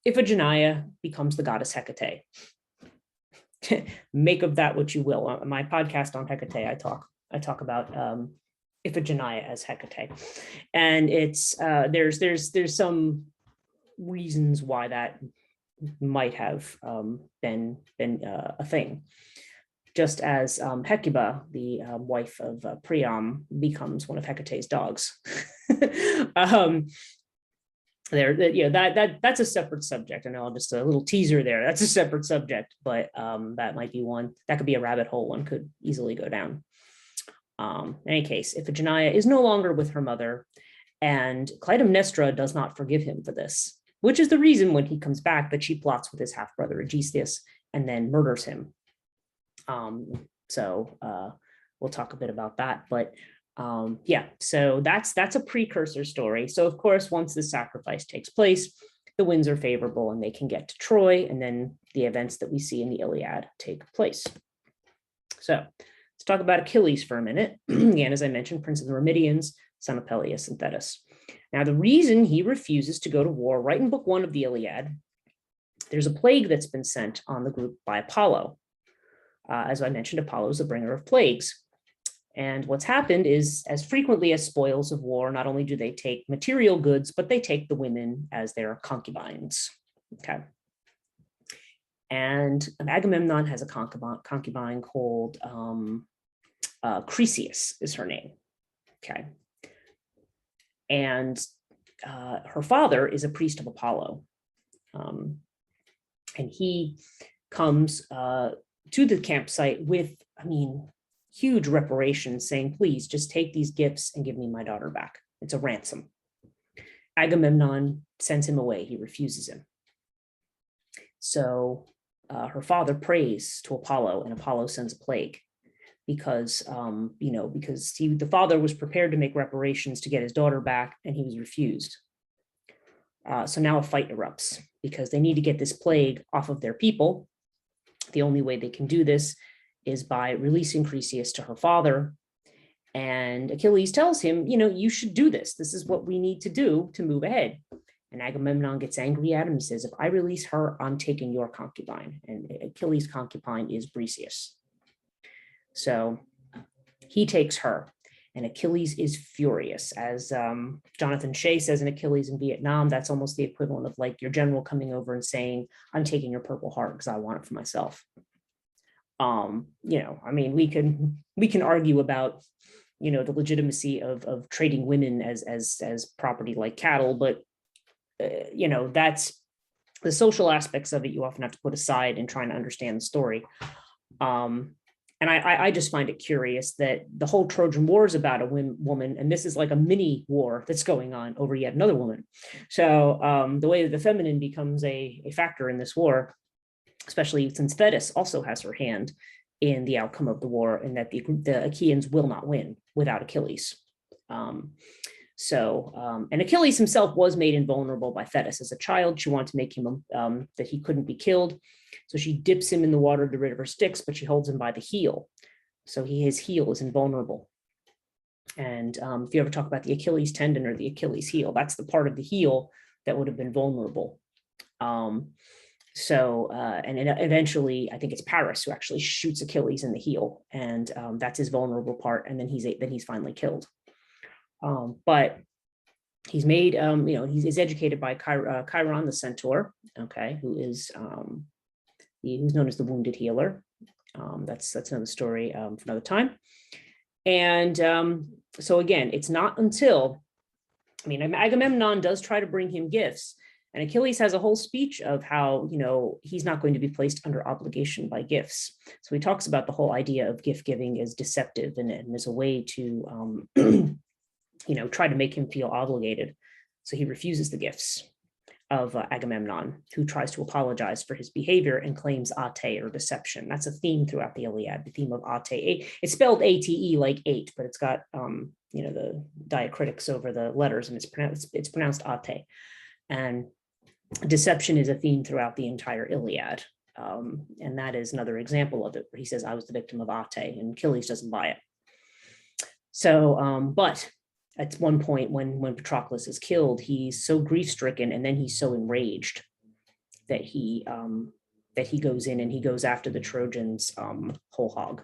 Iphigenia becomes the goddess Hecate. Make of that what you will. On my podcast on Hecate, I talk about Iphigenia as Hecate, and it's there's some reasons why that might have been a thing. Just as Hecuba, the wife of Priam, becomes one of Hecate's dogs. That's a separate subject. I know, just a little teaser there. That's a separate subject, but that might be one that could be a rabbit hole one could easily go down. In any case, Iphigenia is no longer with her mother, and Clytemnestra does not forgive him for this, which is the reason when he comes back that she plots with his half brother Aegisthus and then murders him. So we'll talk a bit about that, but so that's a precursor story. So of course, once the sacrifice takes place, the winds are favorable and they can get to Troy, and then the events that we see in the Iliad take place. So let's talk about Achilles for a minute. Again, as I mentioned, prince of the Myrmidons, son of Peleus and Thetis. Now, the reason he refuses to go to war, right in book 1 of the Iliad, there's a plague that's been sent on the group by Apollo. As I mentioned, Apollo is the bringer of plagues. And what's happened is, as frequently as spoils of war, not only do they take material goods, but they take the women as their concubines. Okay. And Agamemnon has a concubine called Chryseis is her name. Okay. And her father is a priest of Apollo. And he comes to the campsite with, huge reparations, saying, please just take these gifts and give me my daughter back. It's a ransom. Agamemnon sends him away. He refuses him. So her father prays to Apollo, and Apollo sends a plague because, the father was prepared to make reparations to get his daughter back, and he was refused. So now a fight erupts because they need to get this plague off of their people. The only way they can do this is by releasing Chryseis to her father. And Achilles tells him, you should do this. This is what we need to do to move ahead. And Agamemnon gets angry at him and says, if I release her, I'm taking your concubine. And Achilles' concubine is Briseis. So he takes her, and Achilles is furious. As Jonathan Shea says in Achilles in Vietnam, that's almost the equivalent of like your general coming over and saying, I'm taking your Purple Heart because I want it for myself. We can argue about, the legitimacy of trading women as property like cattle, but that's the social aspects of it you often have to put aside in trying to understand the story. And I just find it curious that the whole Trojan War is about a woman, and this is like a mini war that's going on over yet another woman. So the way that the feminine becomes a factor in this war, especially since Thetis also has her hand in the outcome of the war, and that the Achaeans will not win without Achilles. And Achilles himself was made invulnerable by Thetis as a child. She wanted to make him that he couldn't be killed. So she dips him in the water to get rid of her sticks, but she holds him by the heel. So his heel is invulnerable. And if you ever talk about the Achilles tendon or the Achilles heel, that's the part of the heel that would have been vulnerable. Eventually, I think it's Paris who actually shoots Achilles in the heel, and that's his vulnerable part. And then he's finally killed. But he's made, he's educated by Chiron the centaur, okay, who's known as the wounded healer. That's another story for another time. And so again, it's not until, I mean, Agamemnon does try to bring him gifts, and Achilles has a whole speech of how, he's not going to be placed under obligation by gifts. So he talks about the whole idea of gift giving as deceptive and as a way to, try to make him feel obligated. So he refuses the gifts of Agamemnon, who tries to apologize for his behavior and claims ate, or deception. That's a theme throughout the Iliad, the theme of ate. It's spelled ate like eight, but it's got the diacritics over the letters, and it's pronounced ate. And deception is a theme throughout the entire Iliad. And that is another example of it, where he says, I was the victim of ate, and Achilles doesn't buy it. So, but at one point when Patroclus is killed, he's so grief-stricken, and then he's so enraged that he goes in and he goes after the Trojans whole hog.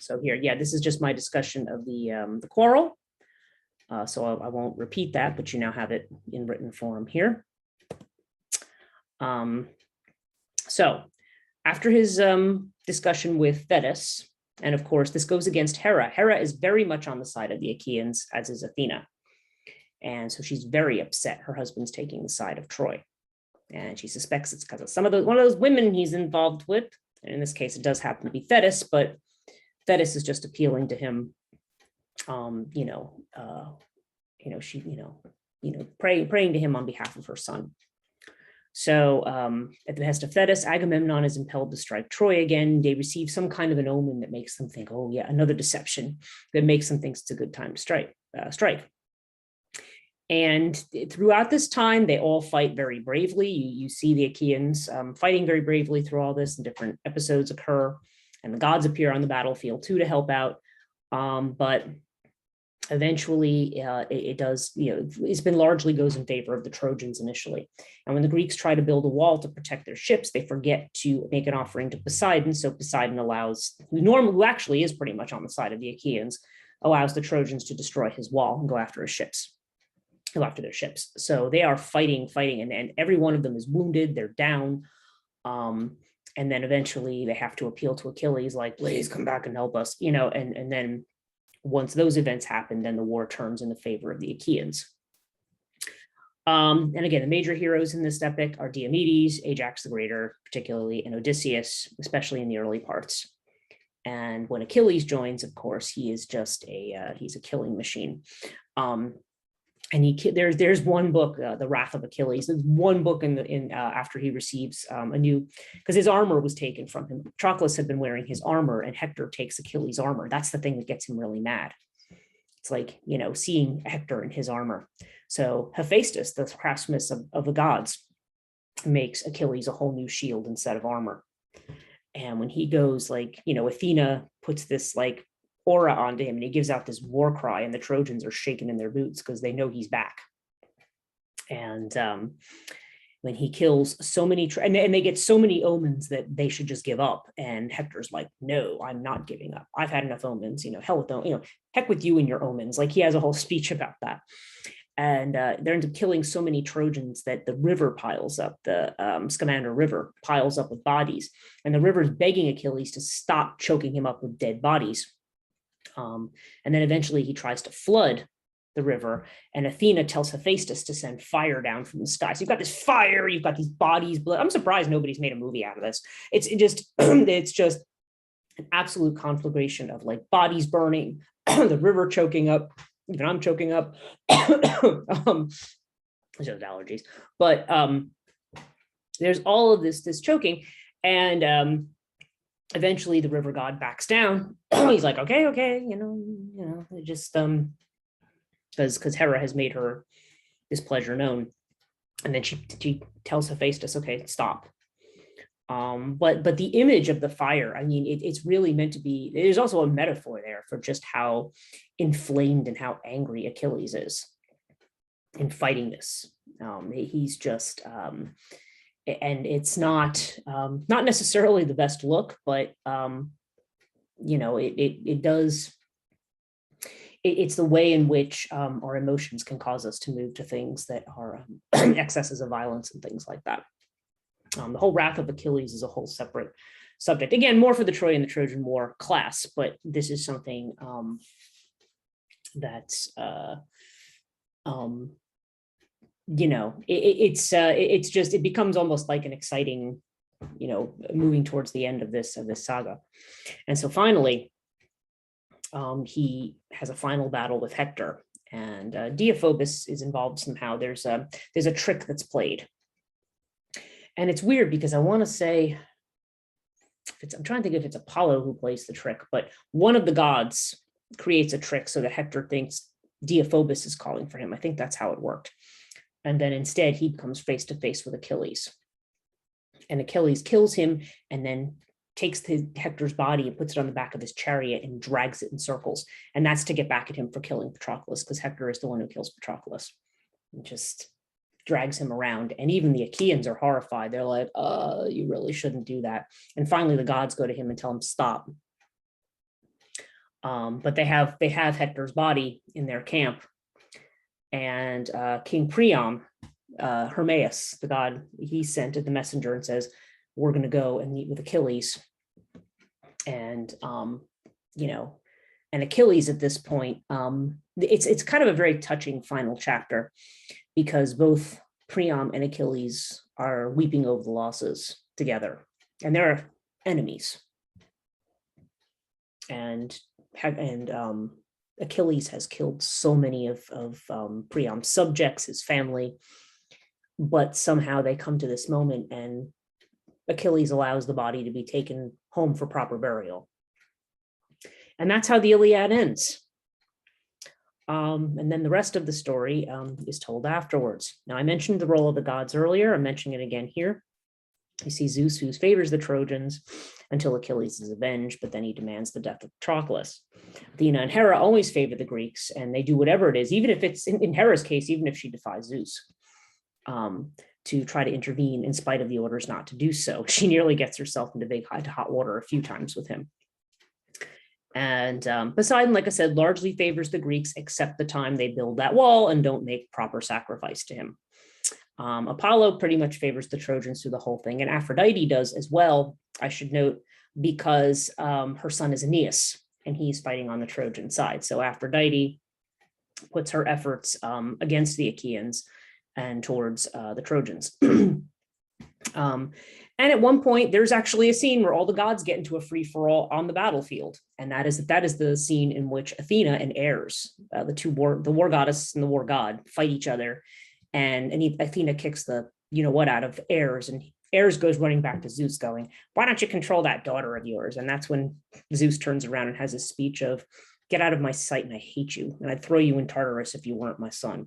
So here, yeah, this is just my discussion of the quarrel. So I won't repeat that, but you now have it in written form here. So after his discussion with Thetis, and of course, this goes against Hera. Hera is very much on the side of the Achaeans, as is Athena. And so she's very upset her husband's taking the side of Troy. And she suspects it's because of one of those women he's involved with. And in this case, it does happen to be Thetis, but Thetis is just appealing to him, praying to him on behalf of her son. So at the behest of Thetis, Agamemnon is impelled to strike Troy again. They receive some kind of an omen that makes them think, oh yeah, another deception that makes them think it's a good time to strike. And throughout this time, they all fight very bravely. You see the Achaeans fighting very bravely through all this, and different episodes occur, and the gods appear on the battlefield too to help out. But eventually it does, it's been largely goes in favor of the Trojans initially. And when the Greeks try to build a wall to protect their ships, they forget to make an offering to Poseidon. So Poseidon who actually is pretty much on the side of the Achaeans, allows the Trojans to destroy his wall and go after their ships. So they are fighting, and every one of them is wounded, they're down. And then eventually they have to appeal to Achilles, like, please come back and help us, and then once those events happen, then the war turns in the favor of the Achaeans. And again, the major heroes in this epic are Diomedes, Ajax the Greater, particularly, and Odysseus, especially in the early parts. And when Achilles joins, of course, he is just he's a killing machine. And there's one book, The Wrath of Achilles. There's one book after he receives because his armor was taken from him. Patroclus had been wearing his armor, and Hector takes Achilles' armor. That's the thing that gets him really mad. It's like, seeing Hector in his armor. So Hephaestus, the craftsman of the gods, makes Achilles a whole new shield instead of armor. And when he goes, Athena puts this aura onto him, and he gives out this war cry, and the Trojans are shaking in their boots because they know he's back. And when he kills so many, and they get so many omens that they should just give up. And Hector's like, no, I'm not giving up. I've had enough omens, hell with them, heck with you and your omens. He has a whole speech about that. And they end up killing so many Trojans that the river piles up, the Scamander River piles up with bodies. And the river is begging Achilles to stop choking him up with dead bodies. And then eventually he tries to flood the river, and Athena tells Hephaestus to send fire down from the sky. So you've got this fire, you've got these bodies, blood. I'm surprised nobody's made a movie out of this. It's just an absolute conflagration of bodies burning, the river choking up, even I'm choking up. Just allergies, but there's all of this choking, and eventually the river god backs down. He's like, okay, it just because Hera has made her displeasure known, and then she tells Hephaestus, okay, stop. But the image of the fire, it's really meant to be. There's also a metaphor there for just how inflamed and how angry Achilles is in fighting this. He's just and it's not necessarily the best look, but it does. It's the way in which our emotions can cause us to move to things that are excesses of violence and things like that. The whole Wrath of Achilles is a whole separate subject. Again, more for the Troy and the Trojan War class, but this is something that's it becomes almost like an exciting, moving towards the end of this saga. And so finally, he has a final battle with Hector, and Deiphobus is involved somehow. There's a trick that's played, and it's weird because I want to say, I'm trying to think if it's Apollo who plays the trick, but one of the gods creates a trick so that Hector thinks Deiphobus is calling for him. I think that's how it worked. And then instead he comes face to face with Achilles, and Achilles kills him and then takes Hector's body and puts it on the back of his chariot and drags it in circles. And that's to get back at him for killing Patroclus, because Hector is the one who kills Patroclus, and just drags him around. And even the Achaeans are horrified. They're like, you really shouldn't do that. And finally the gods go to him and tell him stop. But they have Hector's body in their camp, and King Priam, Hermaeus, the god, he sent the messenger and says, we're going to go and meet with Achilles. And and Achilles at this point, it's kind of a very touching final chapter, because both Priam and Achilles are weeping over the losses together, and they're enemies. And Achilles has killed so many of Priam's subjects, his family, but somehow they come to this moment and Achilles allows the body to be taken home for proper burial. And that's how the Iliad ends. And then the rest of the story is told afterwards. Now, I mentioned the role of the gods earlier. I'm mentioning it again here. You see Zeus, who favors the Trojans until Achilles is avenged, but then he demands the death of Patroclus. Athena and Hera always favor the Greeks, and they do whatever it is, even if it's, in Hera's case, even if she defies Zeus, to try to intervene in spite of the orders not to do so. She nearly gets herself into hot water a few times with him. And Poseidon, like I said, largely favors the Greeks, except the time they build that wall and don't make proper sacrifice to him. Apollo pretty much favors the Trojans through the whole thing, and Aphrodite does as well, I should note, because her son is Aeneas, and he's fighting on the Trojan side. So Aphrodite puts her efforts against the Achaeans and towards the Trojans. And at one point, there's actually a scene where all the gods get into a free-for-all on the battlefield, and that is the scene in which Athena and Ares, the war goddess and the war god, fight each other, and Athena kicks the you-know-what out of Ares, and Ares goes running back to Zeus going, why don't you control that daughter of yours? And that's when Zeus turns around and has a speech of, get out of my sight and I hate you, and I'd throw you in Tartarus if you weren't my son.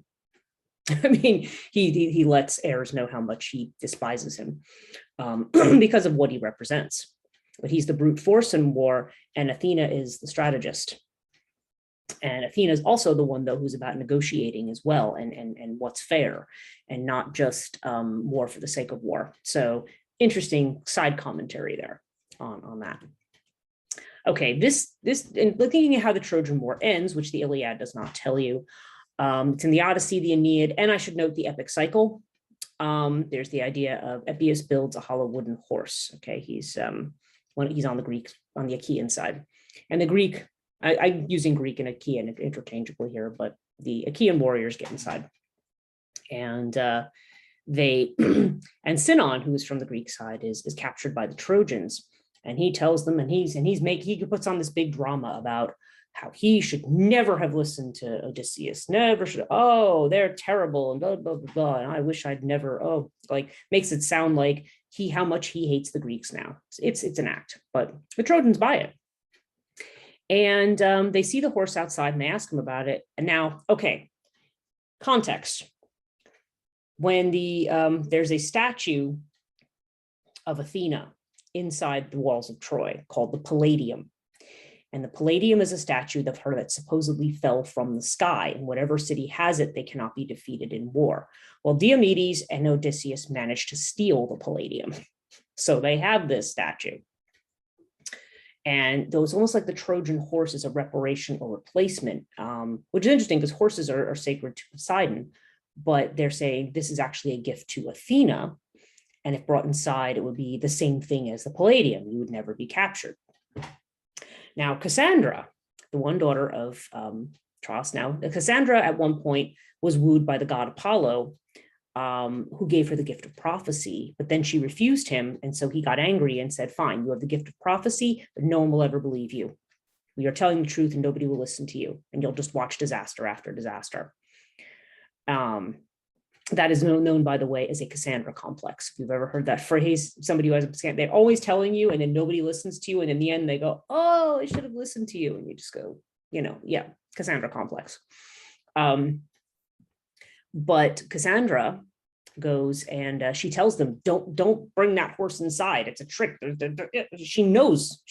I mean, he lets Ares know how much he despises him because of what he represents. But he's the brute force in war, and Athena is the strategist. And Athena is also the one, though, who's about negotiating as well, and what's fair, and not just war for the sake of war. So interesting side commentary there on that. Okay, this and looking at how the Trojan War ends, which the Iliad does not tell you. It's in the Odyssey, the Aeneid, and I should note the epic cycle. There's the idea of Epius builds a hollow wooden horse. Okay, he's on the Achaean side, and the Greek. I'm using Greek and Achaean interchangeably here, but the Achaean warriors get inside, and they and Sinon, who is from the Greek side, is captured by the Trojans, and he tells them, and he puts on this big drama about how he should never have listened to Odysseus, never should. Oh, they're terrible, and blah blah blah blah. And I wish I'd never. Oh, like makes it sound like how much he hates the Greeks now. It's an act, but the Trojans buy it. And they see the horse outside and they ask him about it. And now, okay, context. When there's a statue of Athena inside the walls of Troy called the Palladium. And the Palladium is a statue of her that supposedly fell from the sky. And whatever city has it, they cannot be defeated in war. Well, Diomedes and Odysseus managed to steal the Palladium. So they have this statue. And though it's almost like the Trojan horse is a reparation or replacement, which is interesting because horses are sacred to Poseidon, but they're saying this is actually a gift to Athena. And if brought inside, it would be the same thing as the Palladium. You would never be captured. Now, Cassandra, the one daughter of Tros, now Cassandra at one point was wooed by the god Apollo, who gave her the gift of prophecy, but then she refused him. And so he got angry and said, fine, you have the gift of prophecy, but no one will ever believe you. We are telling the truth and nobody will listen to you. And you'll just watch disaster after disaster. That is known, by the way, as a Cassandra complex. If you've ever heard that phrase, somebody who has a, they're always telling you and then nobody listens to you. And in the end, they go, oh, I should have listened to you. And you just go, yeah, Cassandra complex. But Cassandra goes and she tells them, don't bring that horse inside. It's a trick. She knows.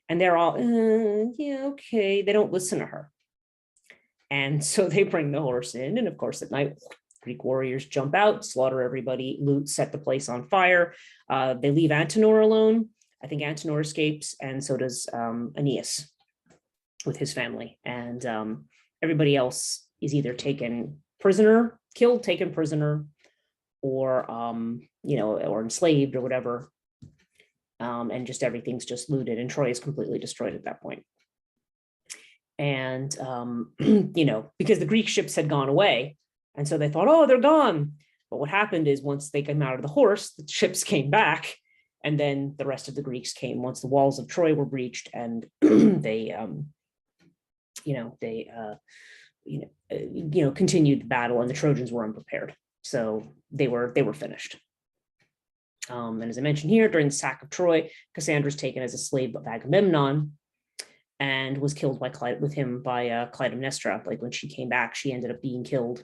And they're all, yeah, okay. They don't listen to her. And so they bring the horse in. And of course, at night, Greek warriors jump out, slaughter everybody, loot, set the place on fire. They leave Antenor alone. I think Antenor escapes, and so does Aeneas with his family. And everybody else is either taken prisoner, taken prisoner, or or enslaved or whatever. And just everything's just looted, and Troy is completely destroyed at that point. And because the Greek ships had gone away, and so they thought, oh, they're gone. But what happened is once they came out of the horse, the ships came back, and then the rest of the Greeks came once the walls of Troy were breached, and they continued the battle, and the Trojans were unprepared, so they were finished. And as I mentioned here, during the sack of Troy, Cassandra is taken as a slave of Agamemnon, and was killed by Clytemnestra. Like when she came back, she ended up being killed.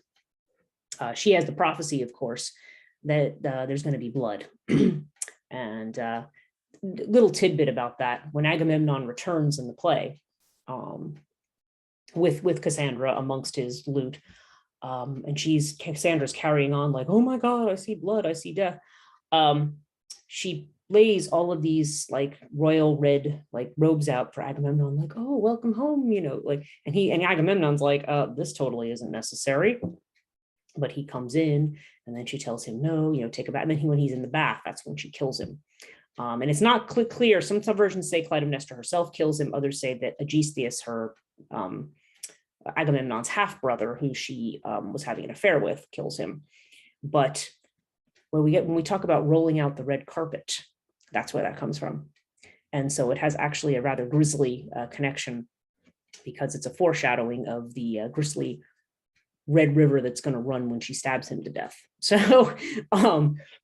She has the prophecy, of course, that there's going to be blood. And little tidbit about that: when Agamemnon returns in the play, with Cassandra amongst his loot, and Cassandra's carrying on like, oh my God, I see blood, I see death. She lays all of these like royal red like robes out for Agamemnon, like, oh, welcome home, and Agamemnon's like, this totally isn't necessary. But he comes in, and then she tells him, no, take a bath. And then when he's in the bath, that's when she kills him. And it's not clear. Some versions say Clytemnestra herself kills him. Others say that Aegisthus, her Agamemnon's half brother, who she was having an affair with, kills him. But when we talk about rolling out the red carpet, that's where that comes from. And so it has actually a rather grisly connection, because it's a foreshadowing of the grisly red river that's going to run when she stabs him to death. So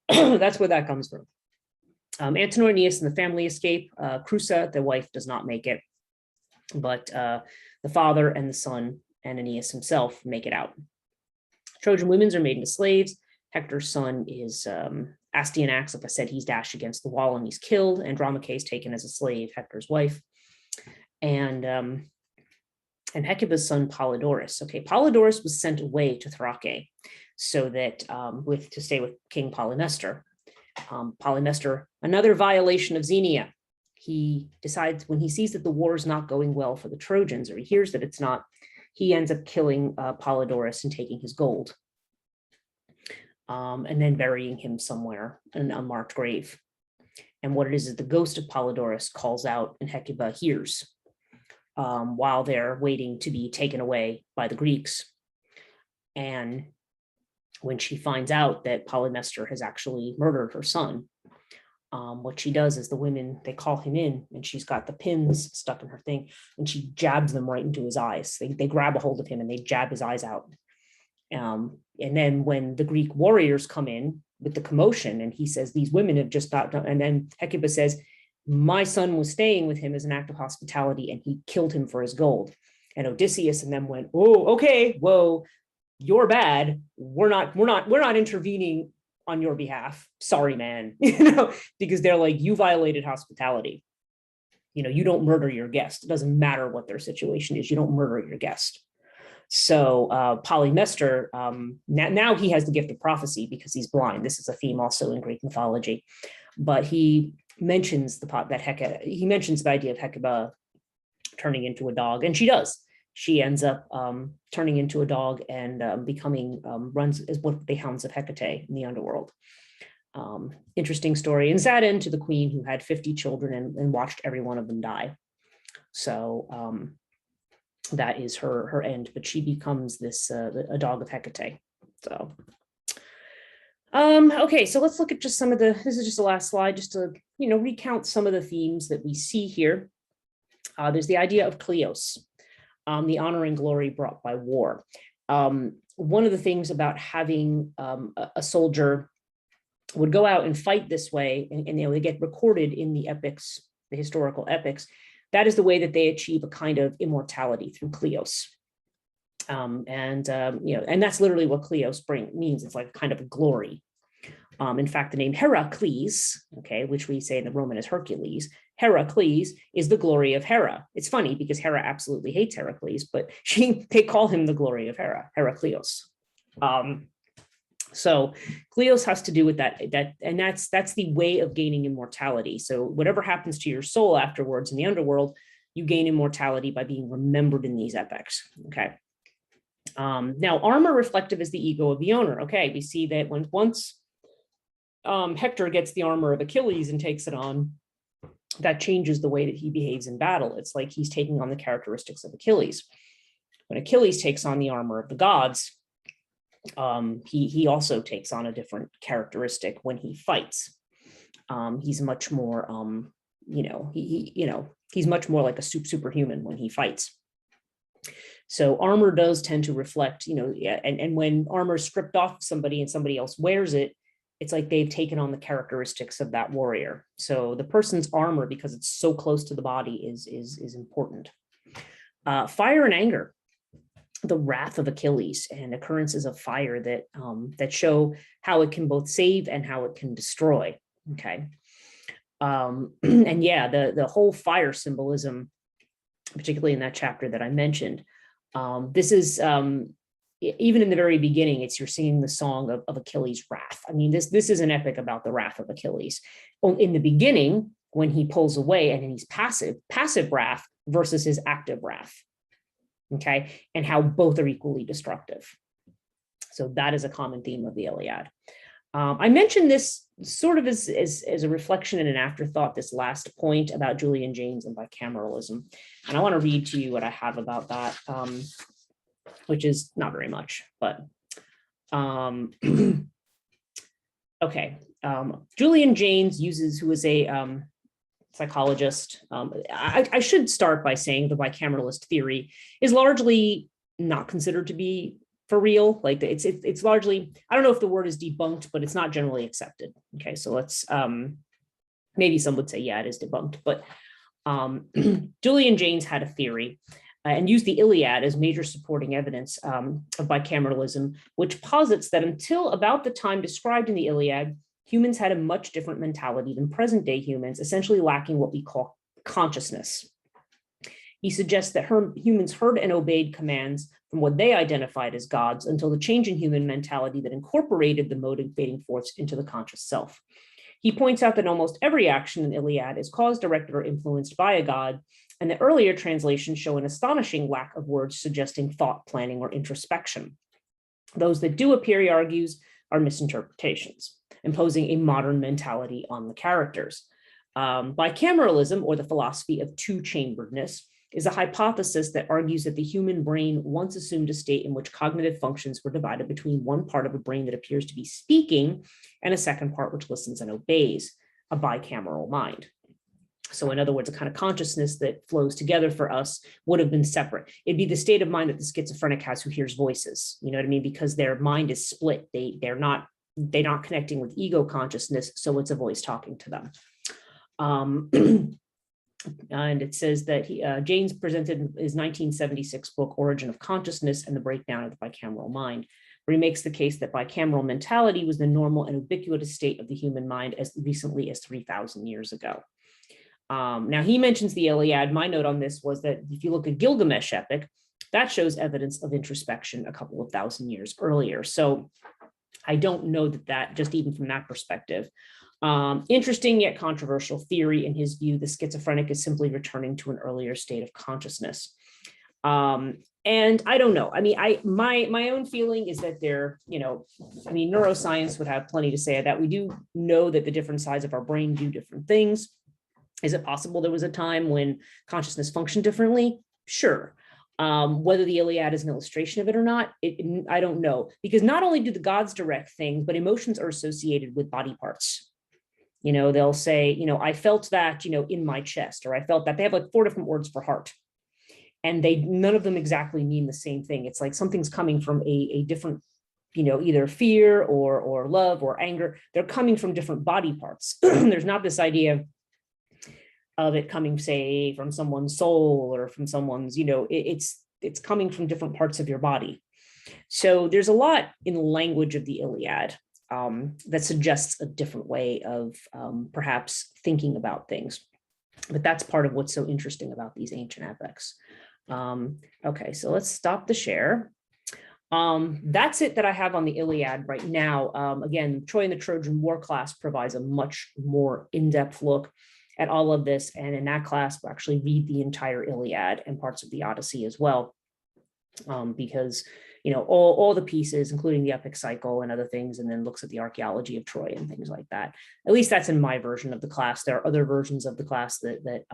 that's where that comes from. Antenor, Aeneas, and the family escape. Creusa, the wife, does not make it, but the father and the son and Aeneas himself make it out. Trojan women are made into slaves. Hector's son is Astyanax. Like I said, he's dashed against the wall and he's killed. Andromache is taken as a slave, Hector's wife. And Hecuba's son Polydorus. Okay, Polydorus was sent away to Thrace so that to stay with King Polymestor. Polymestor, another violation of Xenia. He decides, when he sees that the war is not going well for the Trojans, or he hears that it's not, he ends up killing Polydorus and taking his gold. And then burying him somewhere in an unmarked grave. And what it is the ghost of Polydorus calls out, and Hecuba hears while they're waiting to be taken away by the Greeks. And when she finds out that Polymestor has actually murdered her son, what she does is the women, they call him in, and she's got the pins stuck in her thing, and she jabs them right into his eyes. They grab a hold of him and they jab his eyes out. And then when the Greek warriors come in with the commotion, and he says, these women have just got done, and then Hecuba says, my son was staying with him as an act of hospitality, and he killed him for his gold. And Odysseus and them went, oh, okay, whoa, you're bad. We're not intervening on your behalf. Sorry, man. Because they're like, you violated hospitality. You don't murder your guest. It doesn't matter what their situation is. You don't murder your guest. So Polymestor, now he has the gift of prophecy because he's blind. This is a theme also in Greek mythology. But he mentions the idea of Hecuba turning into a dog, and she does. She ends up turning into a dog and runs as what the Hounds of Hecate in the underworld. Interesting story, and sad end to the queen who had 50 children and watched every one of them die. So that is her end, but she becomes this a dog of Hecate. So okay, so let's look at just some of the, this is just the last slide, just to recount some of the themes that we see here. There's the idea of Kleos, the honor and glory brought by war. One of the things about having a soldier would go out and fight this way, and they get recorded in the epics, the historical epics. That is the way that they achieve a kind of immortality through Kleos. And that's literally what Kleos means. It's like kind of a glory. In fact, the name Heracles, okay, which we say in the Roman is Hercules, Heracles is the glory of Hera. It's funny because Hera absolutely hates Heracles, but they call him the glory of Hera, Heracleos. So Kleos has to do with that, and that's the way of gaining immortality. So whatever happens to your soul afterwards in the underworld, you gain immortality by being remembered in these epics. Okay. Now, armor reflective is the ego of the owner. Okay, we see that once Hector gets the armor of Achilles and takes it on, that changes the way that he behaves in battle. It's like he's taking on the characteristics of Achilles. When Achilles takes on the armor of the gods, he also takes on a different characteristic when he fights. He's much more, he's much more like a superhuman when he fights. So armor does tend to reflect, and when armor is stripped off somebody and somebody else wears it, it's like they've taken on the characteristics of that warrior. So the person's armor, because it's so close to the body, is important. Fire and anger, the wrath of Achilles, and occurrences of fire that show how it can both save and how it can destroy. Okay, and yeah, the whole fire symbolism, particularly in that chapter that I mentioned. This is even in the very beginning, you're singing the song of Achilles' wrath. I mean, this is an epic about the wrath of Achilles. In the beginning, when he pulls away and he's passive wrath versus his active wrath. Okay, and how both are equally destructive. So that is a common theme of the Iliad. I mentioned this sort of as a reflection and an afterthought, this last point about Julian Jaynes and bicameralism. And I want to read to you what I have about that, which is not very much, but okay. Julian Jaynes who is a psychologist. I should start by saying the bicameralist theory is largely not considered to be for real. Like it's largely, I don't know if the word is debunked, but it's not generally accepted. Okay, so let's maybe some would say, yeah, it is debunked, but Julian Jaynes had a theory and used the Iliad as major supporting evidence of bicameralism, which posits that until about the time described in the Iliad, humans had a much different mentality than present day humans, essentially lacking what we call consciousness. He suggests that humans heard and obeyed commands from what they identified as gods until the change in human mentality that incorporated the motivating force into the conscious self. He points out that almost every action in Iliad is caused, directed, or influenced by a god, and the earlier translations show an astonishing lack of words suggesting thought, planning, or introspection. Those that do appear, he argues, are misinterpretations, imposing a modern mentality on the characters. Bicameralism, or the philosophy of two-chamberedness, is a hypothesis that argues that the human brain once assumed a state in which cognitive functions were divided between one part of a brain that appears to be speaking and a second part which listens and obeys, a bicameral mind. So in other words, a kind of consciousness that flows together for us would have been separate. It'd be the state of mind that the schizophrenic has who hears voices, you know what I mean? Because their mind is split. They're not connecting with ego consciousness, so it's a voice talking to them. And it says that Jaynes presented his 1976 book, Origin of Consciousness and the Breakdown of the Bicameral Mind, where he makes the case that bicameral mentality was the normal and ubiquitous state of the human mind as recently as 3,000 years ago. Now, he mentions the Iliad. My note on this was that if you look at Gilgamesh epic, that shows evidence of introspection a couple of thousand years earlier. So I don't know that just even from that perspective. Interesting yet controversial theory. In his view, the schizophrenic is simply returning to an earlier state of consciousness. And And I don't know. I mean, my own feeling is that they're, I mean, neuroscience would have plenty to say that. We do know that the different sides of our brain do different things. Is it possible there was a time when consciousness functioned differently? Sure. Whether the Iliad is an illustration of it or not, I don't know. Because not only do the gods direct things, but emotions are associated with body parts. They'll say, I felt that, in my chest, or I felt that. They have like 4 different words for heart. And none of them exactly mean the same thing. It's like something's coming from a different, either fear or love or anger. They're coming from different body parts. There's not this idea of it coming, say, from someone's soul or from someone's, it's coming from different parts of your body. So there's a lot in the language of the Iliad that suggests a different way of perhaps thinking about things. But that's part of what's so interesting about these ancient epics. Okay, so let's stop the share. That's it that I have on the Iliad right now. Again, Troy and the Trojan War class provides a much more in-depth look at all of this. And in that class, we'll actually read the entire Iliad and parts of the Odyssey as well. Because, all the pieces, including the epic cycle and other things, and then looks at the archaeology of Troy and things like that. At least that's in my version of the class. There are other versions of the class that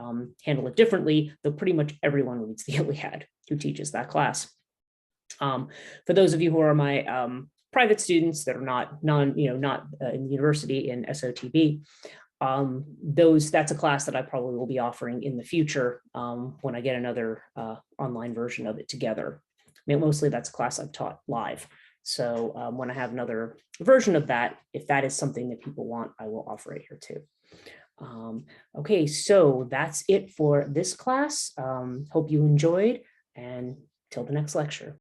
handle it differently, though pretty much everyone reads the Iliad who teaches that class. For those of you who are my private students that are not in the university in SOTB, that's a class that I probably will be offering in the future when I get another online version of it together. I mean, mostly that's a class I've taught live. So when I have another version of that, if that is something that people want, I will offer it here too. Okay, so that's it for this class. Hope you enjoyed, and till the next lecture.